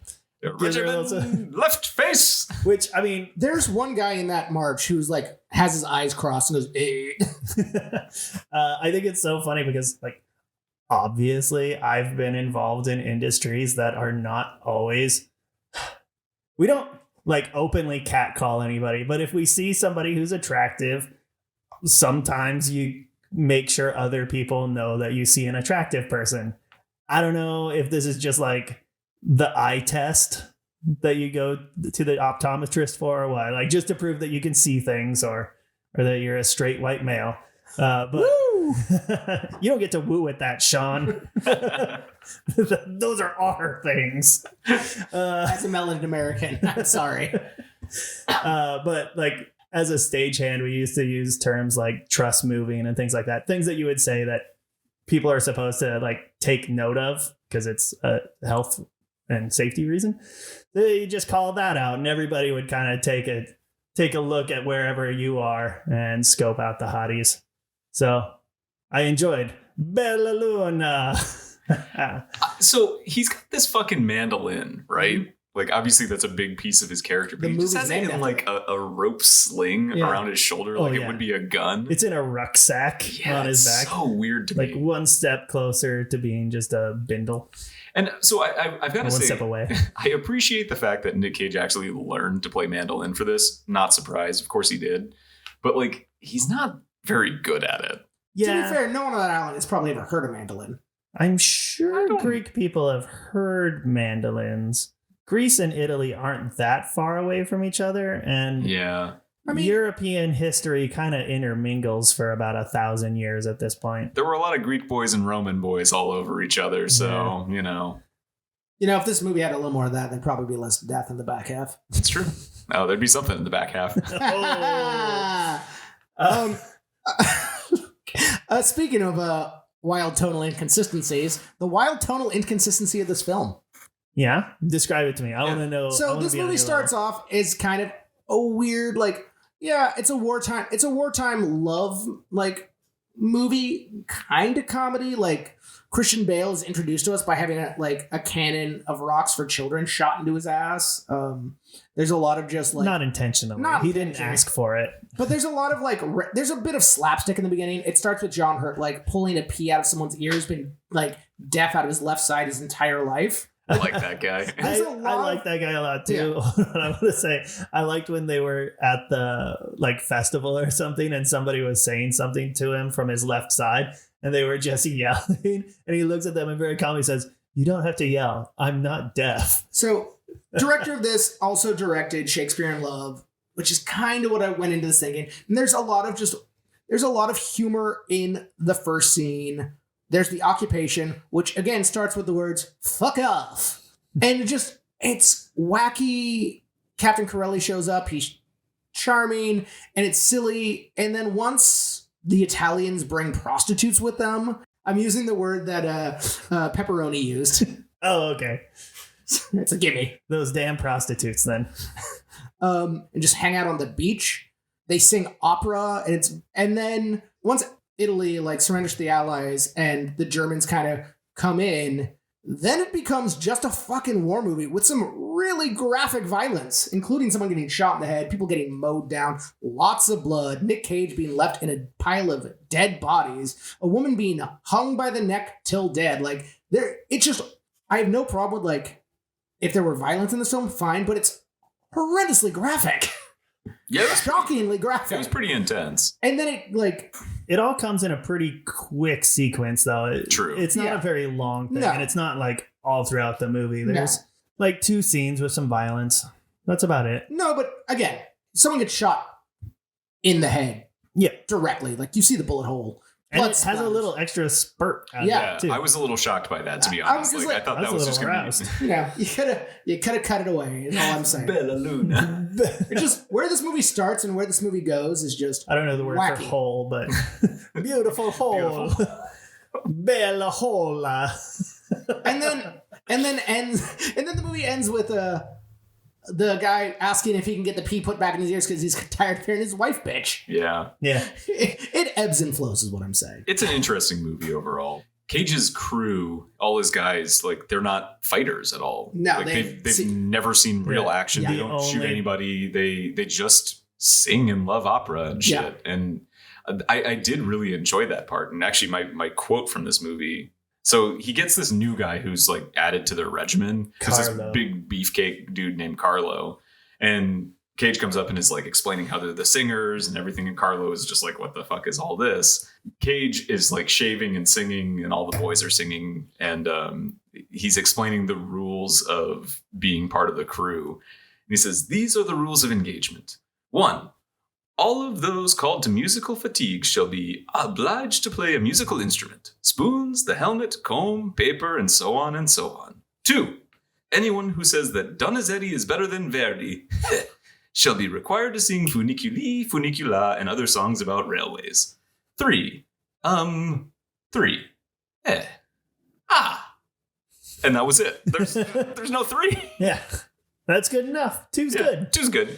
gives her a little left face. Which, I mean, there's one guy in that march who's like has his eyes crossed and goes, I think it's so funny because like obviously I've been involved in industries that are not always, we don't like openly catcall anybody, but if we see somebody who's attractive, sometimes you make sure other people know that you see an attractive person. I don't know if this is just like the eye test that you go to the optometrist for or what, like just to prove that you can see things or that you're a straight white male. But you don't get to woo at that, Sean. Those are our things. As a melanin American, I'm sorry. But like as a stagehand, we used to use terms like trust moving and things like that. Things that you would say that people are supposed to like take note of because it's a health and safety reason. They just call that out, and everybody would kind of take a look at wherever you are and scope out the hotties. So I enjoyed Bella Luna. So he's got this fucking mandolin, right? Like, obviously, that's a big piece of his character, but he just has it in like a rope sling around his shoulder, like it would be a gun. It's in a rucksack on his back. So weird to me. Like one step closer to being just a bindle. And so I've got to say, one step away. I appreciate the fact that Nick Cage actually learned to play mandolin for this. Not surprised, of course he did, but like he's not very good at it. Yeah. To be fair, no one on that island has probably ever heard a mandolin. I'm sure Greek people have heard mandolins. Greece and Italy aren't that far away from each other, and European history kind of intermingles for about 1,000 years at this point. There were a lot of Greek boys and Roman boys all over each other, so you know. if this movie had a little more of that, there'd probably be less death in the back half. It's true. Oh, there'd be something in the back half. Speaking of wild tonal inconsistencies, the wild tonal inconsistency of this film. Yeah, describe it to me. I want to know. So this movie starts off as kind of a weird, it's a wartime love movie, kind of comedy. Christian Bale is introduced to us by having a cannon of rocks for children shot into his ass. There's a lot of just not intentionally. He didn't ask for it. But there's a lot of there's a bit of slapstick in the beginning. It starts with John Hurt pulling a pea out of someone's ear, who's been deaf out of his left side his entire life. I like that guy. I like that guy a lot too. Yeah. I want to say I liked when they were at the festival or something, and somebody was saying something to him from his left side, and they were just yelling, and he looks at them and very calmly says, "You don't have to yell. I'm not deaf." So, director of this also directed Shakespeare in Love, which is kind of what I went into this thinking. And there's a lot of humor in the first scene. There's the occupation, which again starts with the words "fuck off," and it's wacky. Captain Corelli shows up. He's charming, and it's silly. And then once the Italians bring prostitutes with them, I'm using the word that Pepperoni used. Oh, okay. It's a gimme. Those damn prostitutes, then. And just hang out on the beach. They sing opera, and then once Italy surrenders to the Allies and the Germans kind of come in, then it becomes just a fucking war movie with some really graphic violence, including someone getting shot in the head, people getting mowed down, lots of blood, Nick Cage being left in a pile of dead bodies, a woman being hung by the neck till dead. I have no problem with if there were violence in this film, fine, but it's horrendously graphic. Yeah, it was shockingly graphic. It was pretty intense. And then it all comes in a pretty quick sequence, though. True. It's not a very long thing, No. and it's not all throughout the movie. There's 2 scenes with some violence. That's about it. No, but again, someone gets shot in the head. Yeah. Directly. You see the bullet hole. And Blood it has a splatters. little extra spurt out Yeah. of it, too. I was a little shocked by that, to be I was honest. just I thought I that was was a just little going to aroused. You could have cut it away, is all I'm saying. be Bella Luna. It's just where this movie starts and where this movie goes is just I don't know the word wacky. for hole, but beautiful hole. Bella hola. and then the movie ends with the guy asking if he can get the pee put back in his ears because he's tired of hearing his wife bitch. Yeah. Yeah. It ebbs and flows is what I'm saying. It's an interesting movie overall. Cage's crew, all his guys, they're not fighters at all. No, they've never seen real action. Yeah. They don't shoot anybody. They just sing and love opera and shit. Yeah. And I did really enjoy that part. And actually, my quote from this movie. So he gets this new guy who's added to their regimen. There's this big beefcake dude named Carlo. And Cage comes up and is explaining how they're the singers and everything. And Carlo is just what the fuck is all this? Cage is shaving and singing, and all the boys are singing. And he's explaining the rules of being part of the crew. And he says, "These are the rules of engagement. 1, all of those called to musical fatigue shall be obliged to play a musical instrument. Spoons, the helmet, comb, paper, and so on and so on. 2, anyone who says that Donizetti is better than Verdi shall be required to sing Funiculi, Funicula, and other songs about railways. 3, and that was it. There's no 3. Yeah. That's good enough. 2's good. 2's good.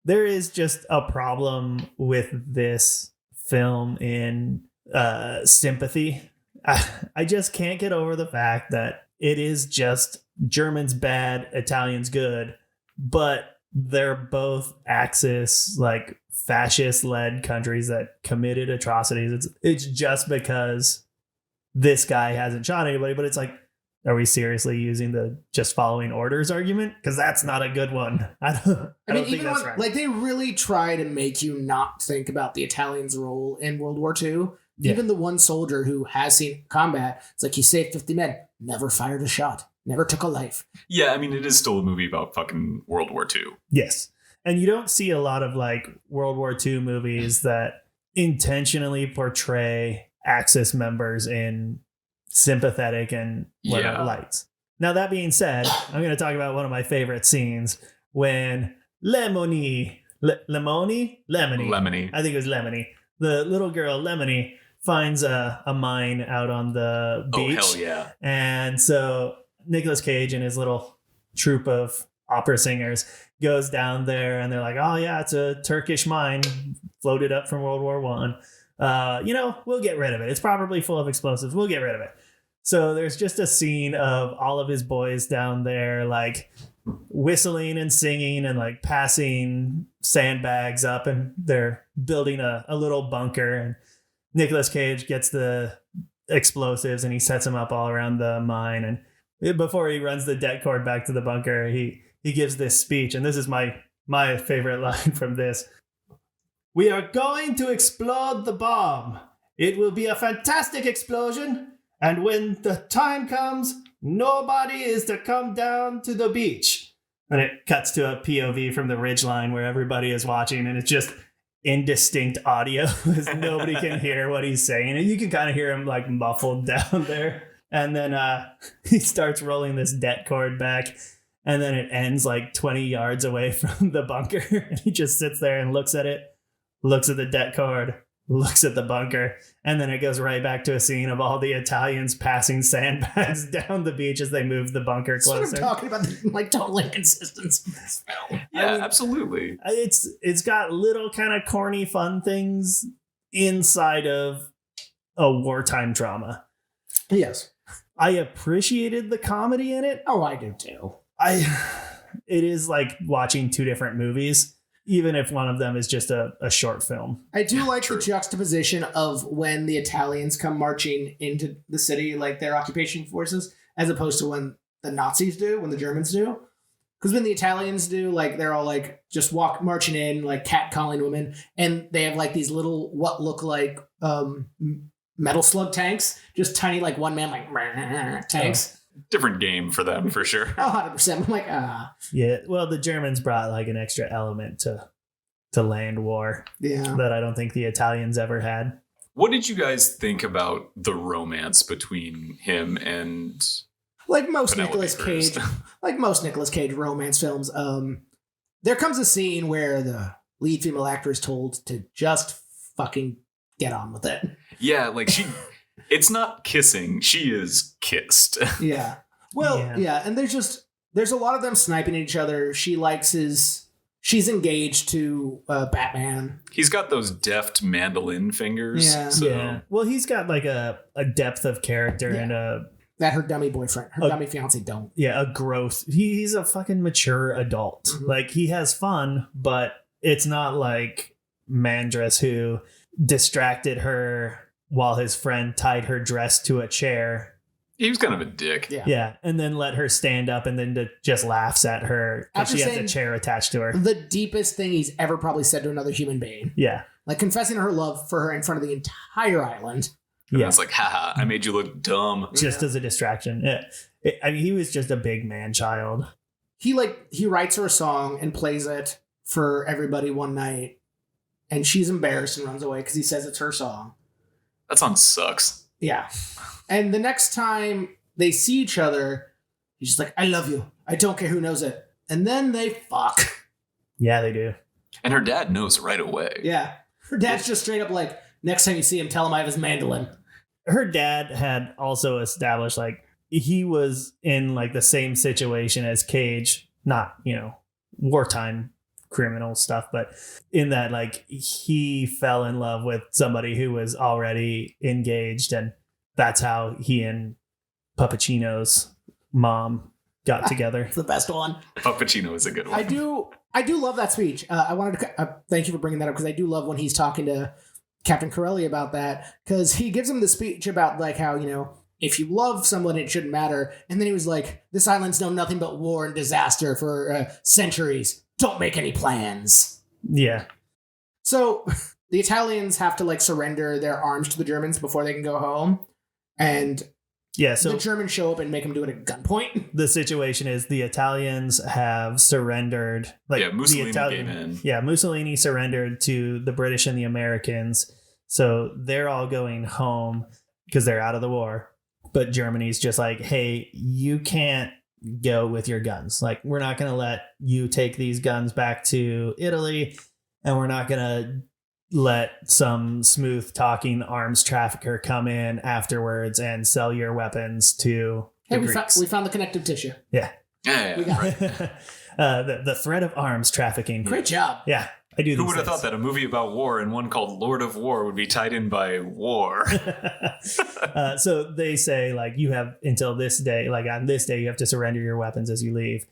There is just a problem with this film in sympathy. I just can't get over the fact that it is just Germans bad, Italians good, but they're both Axis, fascist-led countries that committed atrocities. It's just because this guy hasn't shot anybody, but it's are we seriously using the just following orders argument? Because that's not a good one. I don't think that's right. They really try to make you not think about the Italians' role in World War II. Yeah. Even the one soldier who has seen combat, it's he saved 50 men, never fired a shot, never took a life. Yeah, I mean, it is still a movie about fucking World War II. Yes. And you don't see a lot of World War II movies that intentionally portray Axis members in sympathetic and lights. Now, that being said, I'm going to talk about one of my favorite scenes when Lemony, Lemony. I think it was Lemony. The little girl, Lemony, finds a mine out on the beach. Oh, hell yeah. And so Nicolas Cage and his little troupe of opera singers goes down there, and they're like, oh, yeah, it's a Turkish mine floated up from World War One. We'll get rid of it. It's probably full of explosives. We'll get rid of it. So there's just a scene of all of his boys down there, like whistling and singing and like passing sandbags up, and they're building a little bunker, and Nicolas Cage gets the explosives and he sets them up all around the mine. And before he runs the det cord back to the bunker, he gives this speech. And this is my favorite line from this. We are going to explode the bomb. It will be a fantastic explosion. And when the time comes, nobody is to come down to the beach. And it cuts to a POV from the ridgeline where everybody is watching, and it's just indistinct audio as nobody can hear what he's saying. And you can kind of hear him like muffled down there. And then he starts rolling this det cord back, and then it ends like 20 yards away from the bunker. And he just sits there and looks at it, looks at the det cord, looks at the bunker, and then it goes right back to a scene of all the Italians passing sandbags down the beach as they move the bunker closer. That's what I'm talking about, the like total inconsistency of this film. Yeah, absolutely. It's got little kind of corny fun things inside of a wartime drama. Yes. I appreciated the comedy in it. Oh, I do too. It is like watching two different movies, even if one of them is just a short film. I do like the juxtaposition of when the Italians come marching into the city, like their occupation forces, as opposed to when the Nazis do, when the Germans do. Because when the Italians do, like, they're all like just marching in, like catcalling women, and they have like these little what look like metal slug tanks, just tiny like one man like tanks. Different game for them, for sure. 100%. I'm like, Yeah, well, the Germans brought like an extra element to land war yeah. that I don't think the Italians ever had. What did you guys think about the romance between him and Like most Penelope Nicolas Cruz? Cage, like most Nicolas Cage romance films, there comes a scene where the lead female actor is told to just fucking get on with it. Yeah, like it's not kissing, she is kissed. Yeah. Well, yeah, and there's a lot of them sniping at each other. She's engaged to Batman. He's got those deft mandolin fingers. Yeah. So. Yeah. Well, he's got like a depth of character and that her dummy boyfriend, her dummy fiance don't. Yeah, a growth. He's a fucking mature adult. Mm-hmm. Like, he has fun, but it's not like Mandress, who distracted her while his friend tied her dress to a chair. He was kind of a dick. Yeah, and then let her stand up and then just laughs at her because she has a chair attached to her. The deepest thing he's ever probably said to another human being. Yeah. Like confessing her love for her in front of the entire island. And it's like, haha, I made you look dumb. Just as a distraction. Yeah. I mean, he was just a big man child. He writes her a song and plays it for everybody one night, and she's embarrassed and runs away because he says it's her song. That song sucks. Yeah. And the next time they see each other, he's just like, I love you. I don't care who knows it. And then they fuck. Yeah, they do. And her dad knows right away. Yeah. Her dad's just straight up like, next time you see him, tell him I have his mandolin. Her dad had also established, like, he was in like the same situation as Cage, not, wartime criminal stuff, but in that, like, he fell in love with somebody who was already engaged, and that's how he and Papacino's mom got together. It's the best one. Papacino is a good one. I do love that speech. I wanted to thank you for bringing that up, because I do love when he's talking to Captain Corelli about that, because he gives him the speech about like how, if you love someone, it shouldn't matter. And then he was like, this island's known nothing but war and disaster for centuries. Don't make any plans. Yeah. So the Italians have to like surrender their arms to the Germans before they can go home. And yeah, so the Germans show up and make them do it at gunpoint. The situation is the Italians have surrendered. Like, Mussolini gave in. Yeah, Mussolini surrendered to the British and the Americans. So they're all going home because they're out of the war. But Germany's just like, hey, you can't go with your guns. Like, we're not going to let you take these guns back to Italy, and we're not going to let some smooth talking arms trafficker come in afterwards and sell your weapons to the Greeks. We found the connective tissue. Yeah. Yeah, We got right. The threat of arms trafficking. Great job. Yeah, I do. Who would have thought that a movie about war and one called Lord of War would be tied in by war? So they say, like, you have until this day, like on this day, you have to surrender your weapons as you leave.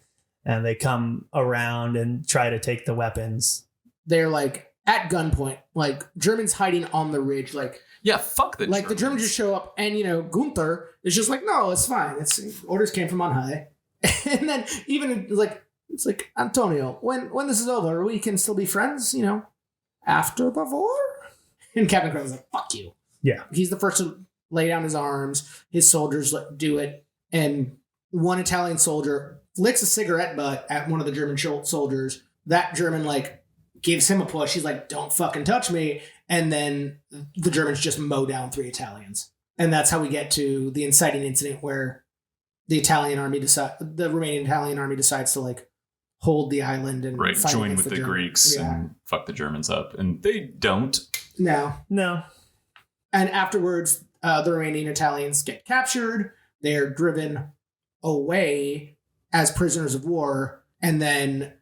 And they come around and try to take the weapons. They're like at gunpoint, like Germans hiding on the ridge, like Yeah, fuck the like Germans. the Germans just show up, and Gunther is just like, no, it's fine. It's orders came from on high. And then even like it's like, Antonio, when this is over, we can still be friends, after the war. And Captain Corelli's like, fuck you. Yeah. He's the first to lay down his arms. His soldiers do it, and one Italian soldier licks a cigarette butt at one of the German soldiers. That German like gives him a push. He's like, don't fucking touch me. And then the Germans just mow down 3 Italians. And that's how we get to the inciting incident where the remaining Italian army decides to like hold the island and fight join against with the Germans. Greeks Yeah. and fuck the Germans up. And they don't. No. And afterwards, the remaining Italians get captured. They're driven away as prisoners of war. And then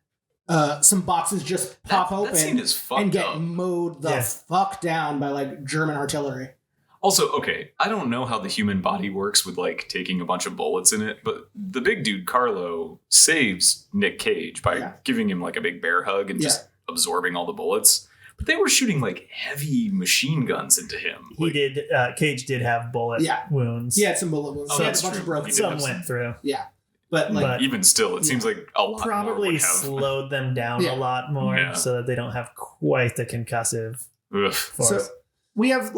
some boxes just pop That scene open is fucked and get up. mowed the fuck down by like German artillery. Also, okay, I don't know how the human body works with like taking a bunch of bullets in it, but the big dude Carlo saves Nick Cage by giving him like a big bear hug and just absorbing all the bullets. But they were shooting like heavy machine guns into him. He did. Cage did have bullet wounds. He had some bullet wounds. Oh, He had that's a bunch of true. broken. He did Some have went through. Yeah. But like Even still, it seems like a lot more Probably would have. slowed them down a lot more Yeah. so that they don't have quite the concussive Ugh. force. So we have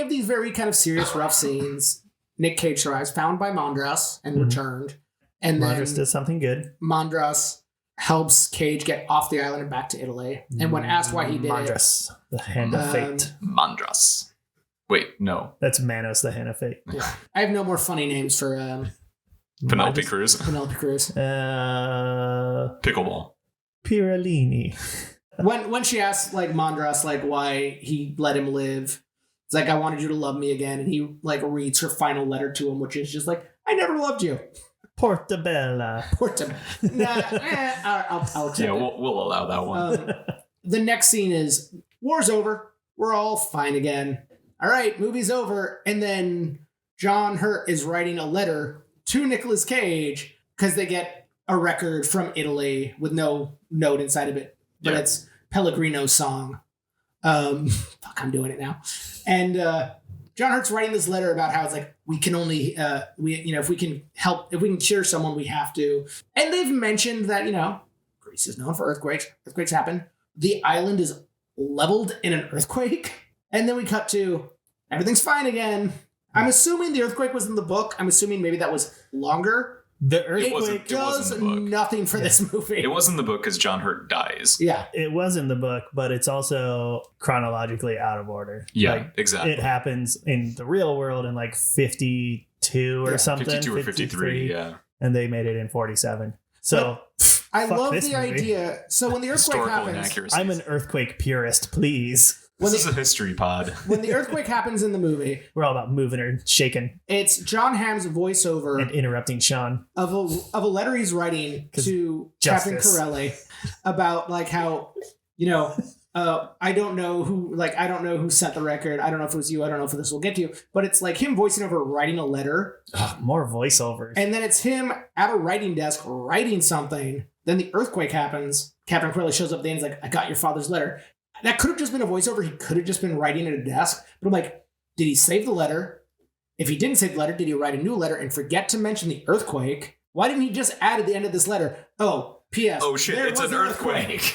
these very kind of serious, rough scenes. Nick Cage survives, found by Mondras and returned. And then Mondras does something good. Mondras helps Cage get off the island and back to Italy. And when asked why he did Mondras, the hand of fate. Mandras. Wait, no. That's Manos, the hand of fate. I have no more funny names for Penelope Cruz. Penelope Cruz. Pickleball. Pirellini. When she asks like Mondras like why he let him live, it's like, I wanted you to love me again, and he like reads her final letter to him, which is just like, I never loved you. Portabella. I'll accept Yeah, it. we'll allow that one. The next scene is war's over. We're all fine again. All right, movie's over. And then John Hurt is writing a letter to Nicolas Cage because they get a record from Italy with no note inside of it. But it's Pellegrino's song. Fuck, I'm doing it now. And John Hurt's writing this letter about how it's like, we can only, if we can help, if we can cure someone, we have to. And they've mentioned that, Greece is known for earthquakes. Earthquakes happen. The island is leveled in an earthquake. And then we cut to everything's fine again. I'm assuming the earthquake was in the book. I'm assuming maybe that was longer. The It wasn't- earthquake. Does in the book. nothing for this movie. It was in the book because John Hurt dies. Yeah. It was in the book, but it's also chronologically out of order. Yeah, Like, exactly. it happens in the real world in like 52 or something. 52 or 53, yeah. And they made it in 47. So I fuck love this the movie. idea. So when the earthquake Historical happens, inaccuracies. I'm an earthquake purist, please. This is a history pod. when the earthquake happens in the movie, We're all about moving or shaking it's John Hamm's voiceover and interrupting Sean. of a letter he's writing to Captain justice. Corelli about like how, I don't know who sent the record. I don't know if it was you. I don't know if this will get to you. But it's like him voicing over writing a letter. Ugh, more voiceovers. And then it's him at a writing desk writing something. Then the earthquake happens. Captain Corelli shows up there and he's like, I got your father's letter. That could have just been a voiceover. He could have just been writing at a desk. But I'm like, did he save the letter? If he didn't save the letter, did he write a new letter and forget to mention the earthquake? Why didn't he just add at the end of this letter, oh, P.S. Oh shit, there it's was an earthquake.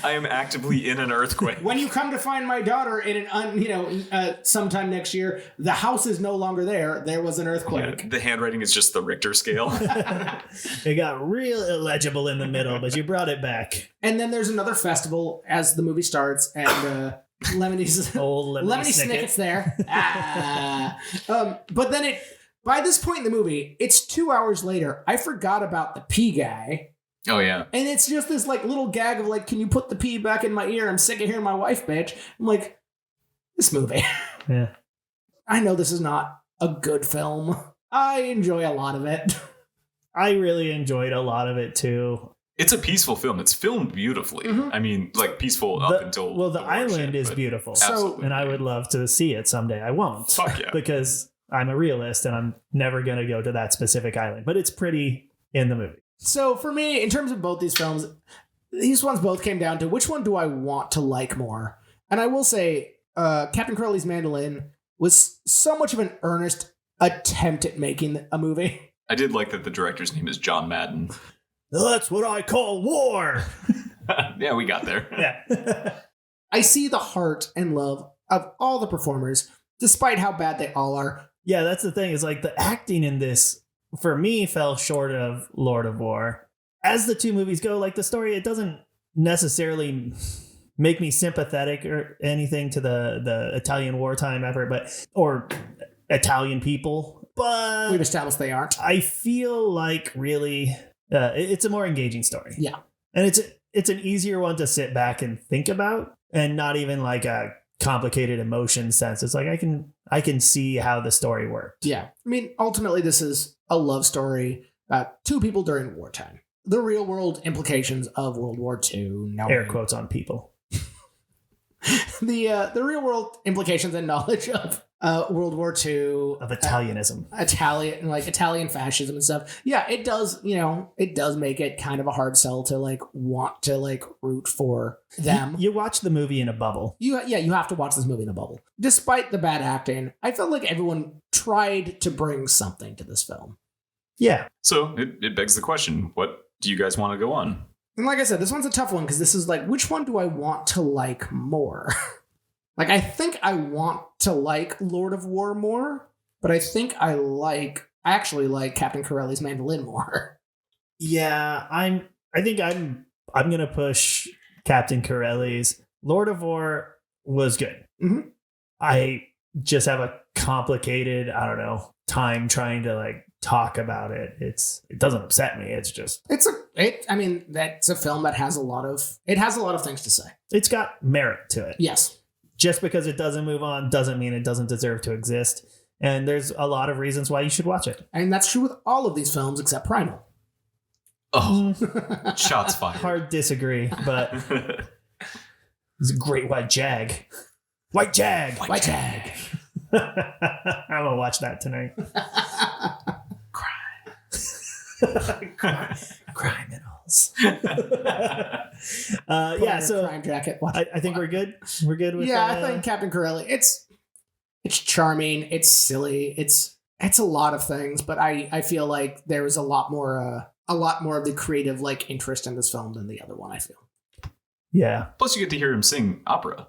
I am actively in an earthquake. When you come to find my daughter in sometime next year, the house is no longer there. There was an earthquake. Yeah, the handwriting is just the Richter scale. It got real illegible in the middle, but you brought it back. And then there's another festival as the movie starts, and Lemon's Old Lemony Lemony Snicket's Snicket. there. But then by this point in the movie, it's 2 hours later. I forgot about the pee guy. Oh, yeah. And it's just this like little gag of like, can you put the pee back in my ear? I'm sick of hearing my wife bitch. I'm like, this movie. Yeah. I know this is not a good film. I enjoy a lot of it. I really enjoyed a lot of it too. It's a peaceful film. It's filmed beautifully. Mhm. I mean, like peaceful up until the war island shit, is but beautiful. absolutely. And I would love to see it someday. I won't. Fuck yeah. Because I'm a realist and I'm never going to go to that specific island. But it's pretty in the movie. So for me, in terms of both these films, these ones both came down to which one do I want to like more? And I will say, Captain Corelli's Mandolin was so much of an earnest attempt at making a movie. I did like that the director's name is John Madden. That's what I call war. Yeah, we got there. Yeah. I see the heart and love of all the performers, despite how bad they all are. Yeah, that's the thing. Is like the acting in this, for me, fell short of Lord of War. As the two movies go, like the story, it doesn't necessarily make me sympathetic or anything to the Italian wartime effort, or Italian people. But We've established they aren't. I feel like really it's a more engaging story. Yeah. And it's an easier one to sit back and think about, and not even like a complicated emotion sense. It's like I can see how the story worked. Yeah. I mean, ultimately, this is a love story about two people during wartime. The real world implications of World War II. Air quotes on people. The real world implications and knowledge of World War II, Of Italianism. Italian fascism and stuff. Yeah, it does. It does make it kind of a hard sell to want to root for them. You watch the movie in a bubble. You have to watch this movie in a bubble. Despite the bad acting, I felt like everyone tried to bring something to this film. Yeah. So it begs the question, what do you guys want to go on? And like I said, this one's a tough one because this is which one do I want to like more? I think I want to like Lord of War more, but I think I actually like Captain Corelli's Mandolin more. Yeah, I think I'm gonna push Captain Corelli's. Lord of War was good. Mm-hmm. I just have a complicated, time trying to talk about it. It doesn't upset me. It's just that's a film that has a lot of things to say. it's got merit to it. Yes. Just because it doesn't move on doesn't mean it doesn't deserve to exist. And there's a lot of reasons why you should watch it. And that's true with all of these films except Primal. Oh, shots fired. Hard disagree, but it's a great white jag. White jag. White Jag. I'm gonna watch that tonight. Criminals. Yeah, so Crime Jacket. I think we're good. We're good with I think Captain Corelli. It's charming. It's silly. It's a lot of things, but I feel like there was a lot more of the creative interest in this film than the other one. I feel. Yeah. Plus, you get to hear him sing opera.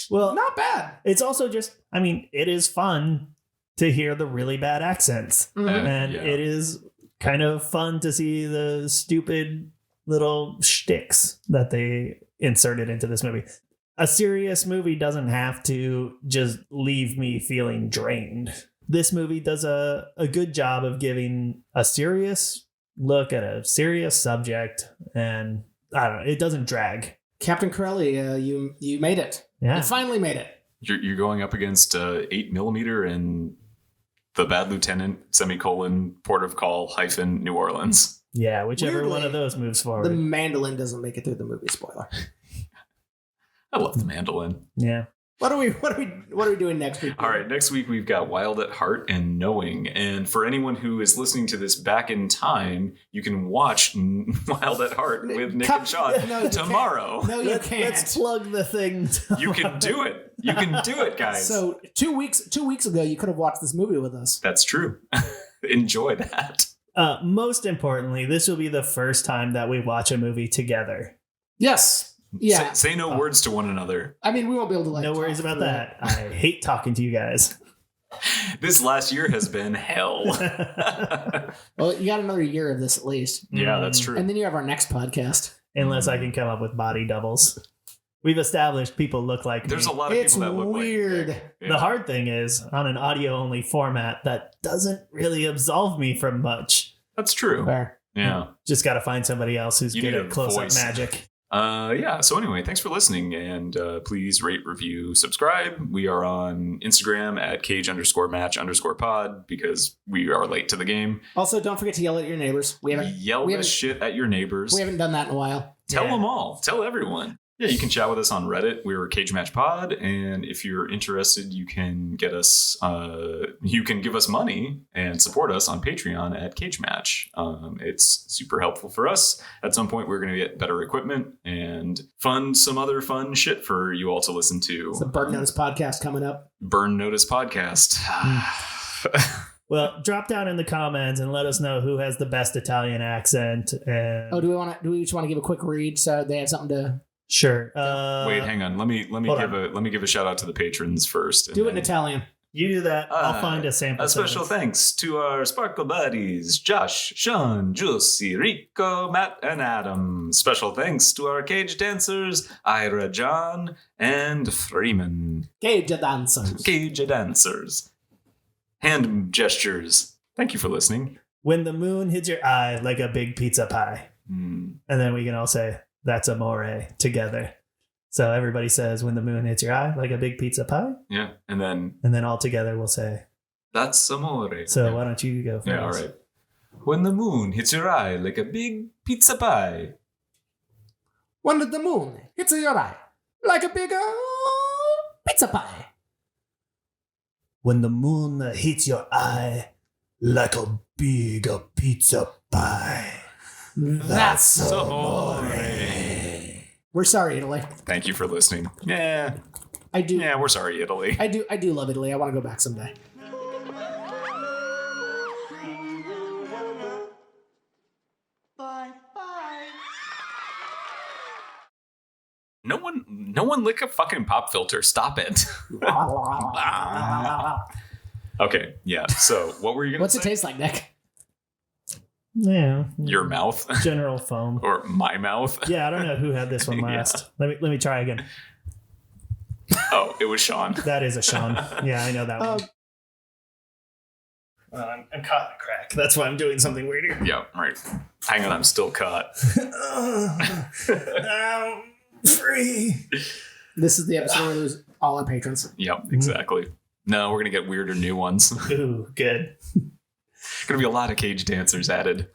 Well, Not bad. it's also just, it is fun to hear the really bad accents. Mhm. And Yeah. it is kind of fun to see the stupid little shticks that they inserted into this movie. A serious movie doesn't have to just leave me feeling drained. This movie does a good job of giving a serious look at a serious subject, and I don't know, it doesn't drag. Captain Corelli, you made it. Yeah. You finally made it. You're going up against 8mm and The Bad Lieutenant, port of call, New Orleans. Yeah, whichever Weirdly, one of those moves forward. The mandolin doesn't make it through the movie. Spoiler. I love the mandolin. Yeah. What are we doing next week? All right, next week we've got Wild at Heart and Knowing. And for anyone who is listening to this back in time, you can watch Wild at Heart with Nick and Sean No, you tomorrow. No, you can't. Let's plug the thing. You can do it. You can do it, guys. So 2 weeks ago, you could have watched this movie with us. That's true. Enjoy that. Most importantly, this will be the first time that we watch a movie together. Yes. Yeah. Say no words to one another. I mean, we won't be able to No worries talk about through that. I hate talking to you guys. This last year has been hell. Well, you got another year of this at least. Yeah, that's true. And then you have our next podcast. Unless I can come up with body doubles. We've established people look like There's me. a lot of It's people that look weird. like Nick. The hard thing is, on an audio-only format, that doesn't really absolve me from much. That's true. Fair. Yeah. Just got to find somebody else who's You good need at a close-up voice. magic. Yeah. So anyway, thanks for listening, and please rate, review, subscribe. We are on Instagram at cage_match_pod because we are late to the game. Also, don't forget to yell at your neighbors. We Yell we this shit at your neighbors. haven't done that in a while. Tell Yeah. them all. Tell everyone. Yeah, you can chat with us on Reddit. We're Cage Match Pod, and if you're interested, you can get us. You can give us money and support us on Patreon at Cage Match. It's super helpful for us. At some point, we're going to get better equipment and fund some other fun shit for you all to listen to. It's a Burn Notice podcast coming up. Burn Notice podcast. Well, drop down in the comments and let us know who has the best Italian accent. And Oh, do we just want to give a quick read so they have something to sure. Wait, hang on. Let me give a shout out to the patrons first. and do it in then- Italian? You do that. I'll find a sample. A special sentence. thanks to our Sparkle Buddies, Josh, Sean, Juicy, Rico, Matt, and Adam. Special thanks to our cage dancers, Ira, John, and Freeman. Cage dancers. Cage dancers. Hand gestures. Thank you for listening. When the moon hits your eye like a big pizza pie. Mm. And then we can all say, that's amore together. So everybody says, when the moon hits your eye like a big pizza pie. Yeah, and then And then all together we'll say, that's amore. so yeah. why don't you go first? Yeah, all right. When the moon hits your eye like a big pizza pie. When the moon hits your eye like a big pizza pie. When the moon hits your eye like a big pizza pie. That's amore. We're sorry, Italy. Thank you for listening. Yeah, I do. yeah, we're sorry, Italy. I do love Italy. I want to go back someday. No one lick a fucking pop filter. Stop it. Okay, yeah. So what were you gonna What's say? it taste like, Nick? Yeah. Your mouth General foam. or my mouth? Yeah, I don't know who had this one Yeah. last. Let me try again. Oh, it was Sean. That is a Sean. Yeah, I know that one. I'm caught in a crack. That's why I'm doing something weird here. Yeah, right. Hang on, I'm still caught. I'm free. This is the episode where we lose all our patrons. Yep, exactly. No, we're gonna get weirder new ones. Ooh, good. Gonna be a lot of cage dancers added.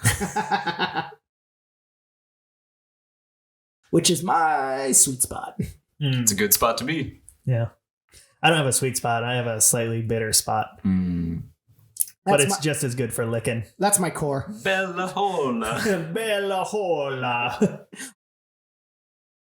Which is my sweet spot. It's a good spot to be. Yeah. I don't have a sweet spot. I have a slightly bitter spot. Mm. But That's it's my, just as good for licking. that's my core. Bella hola. Bella hola.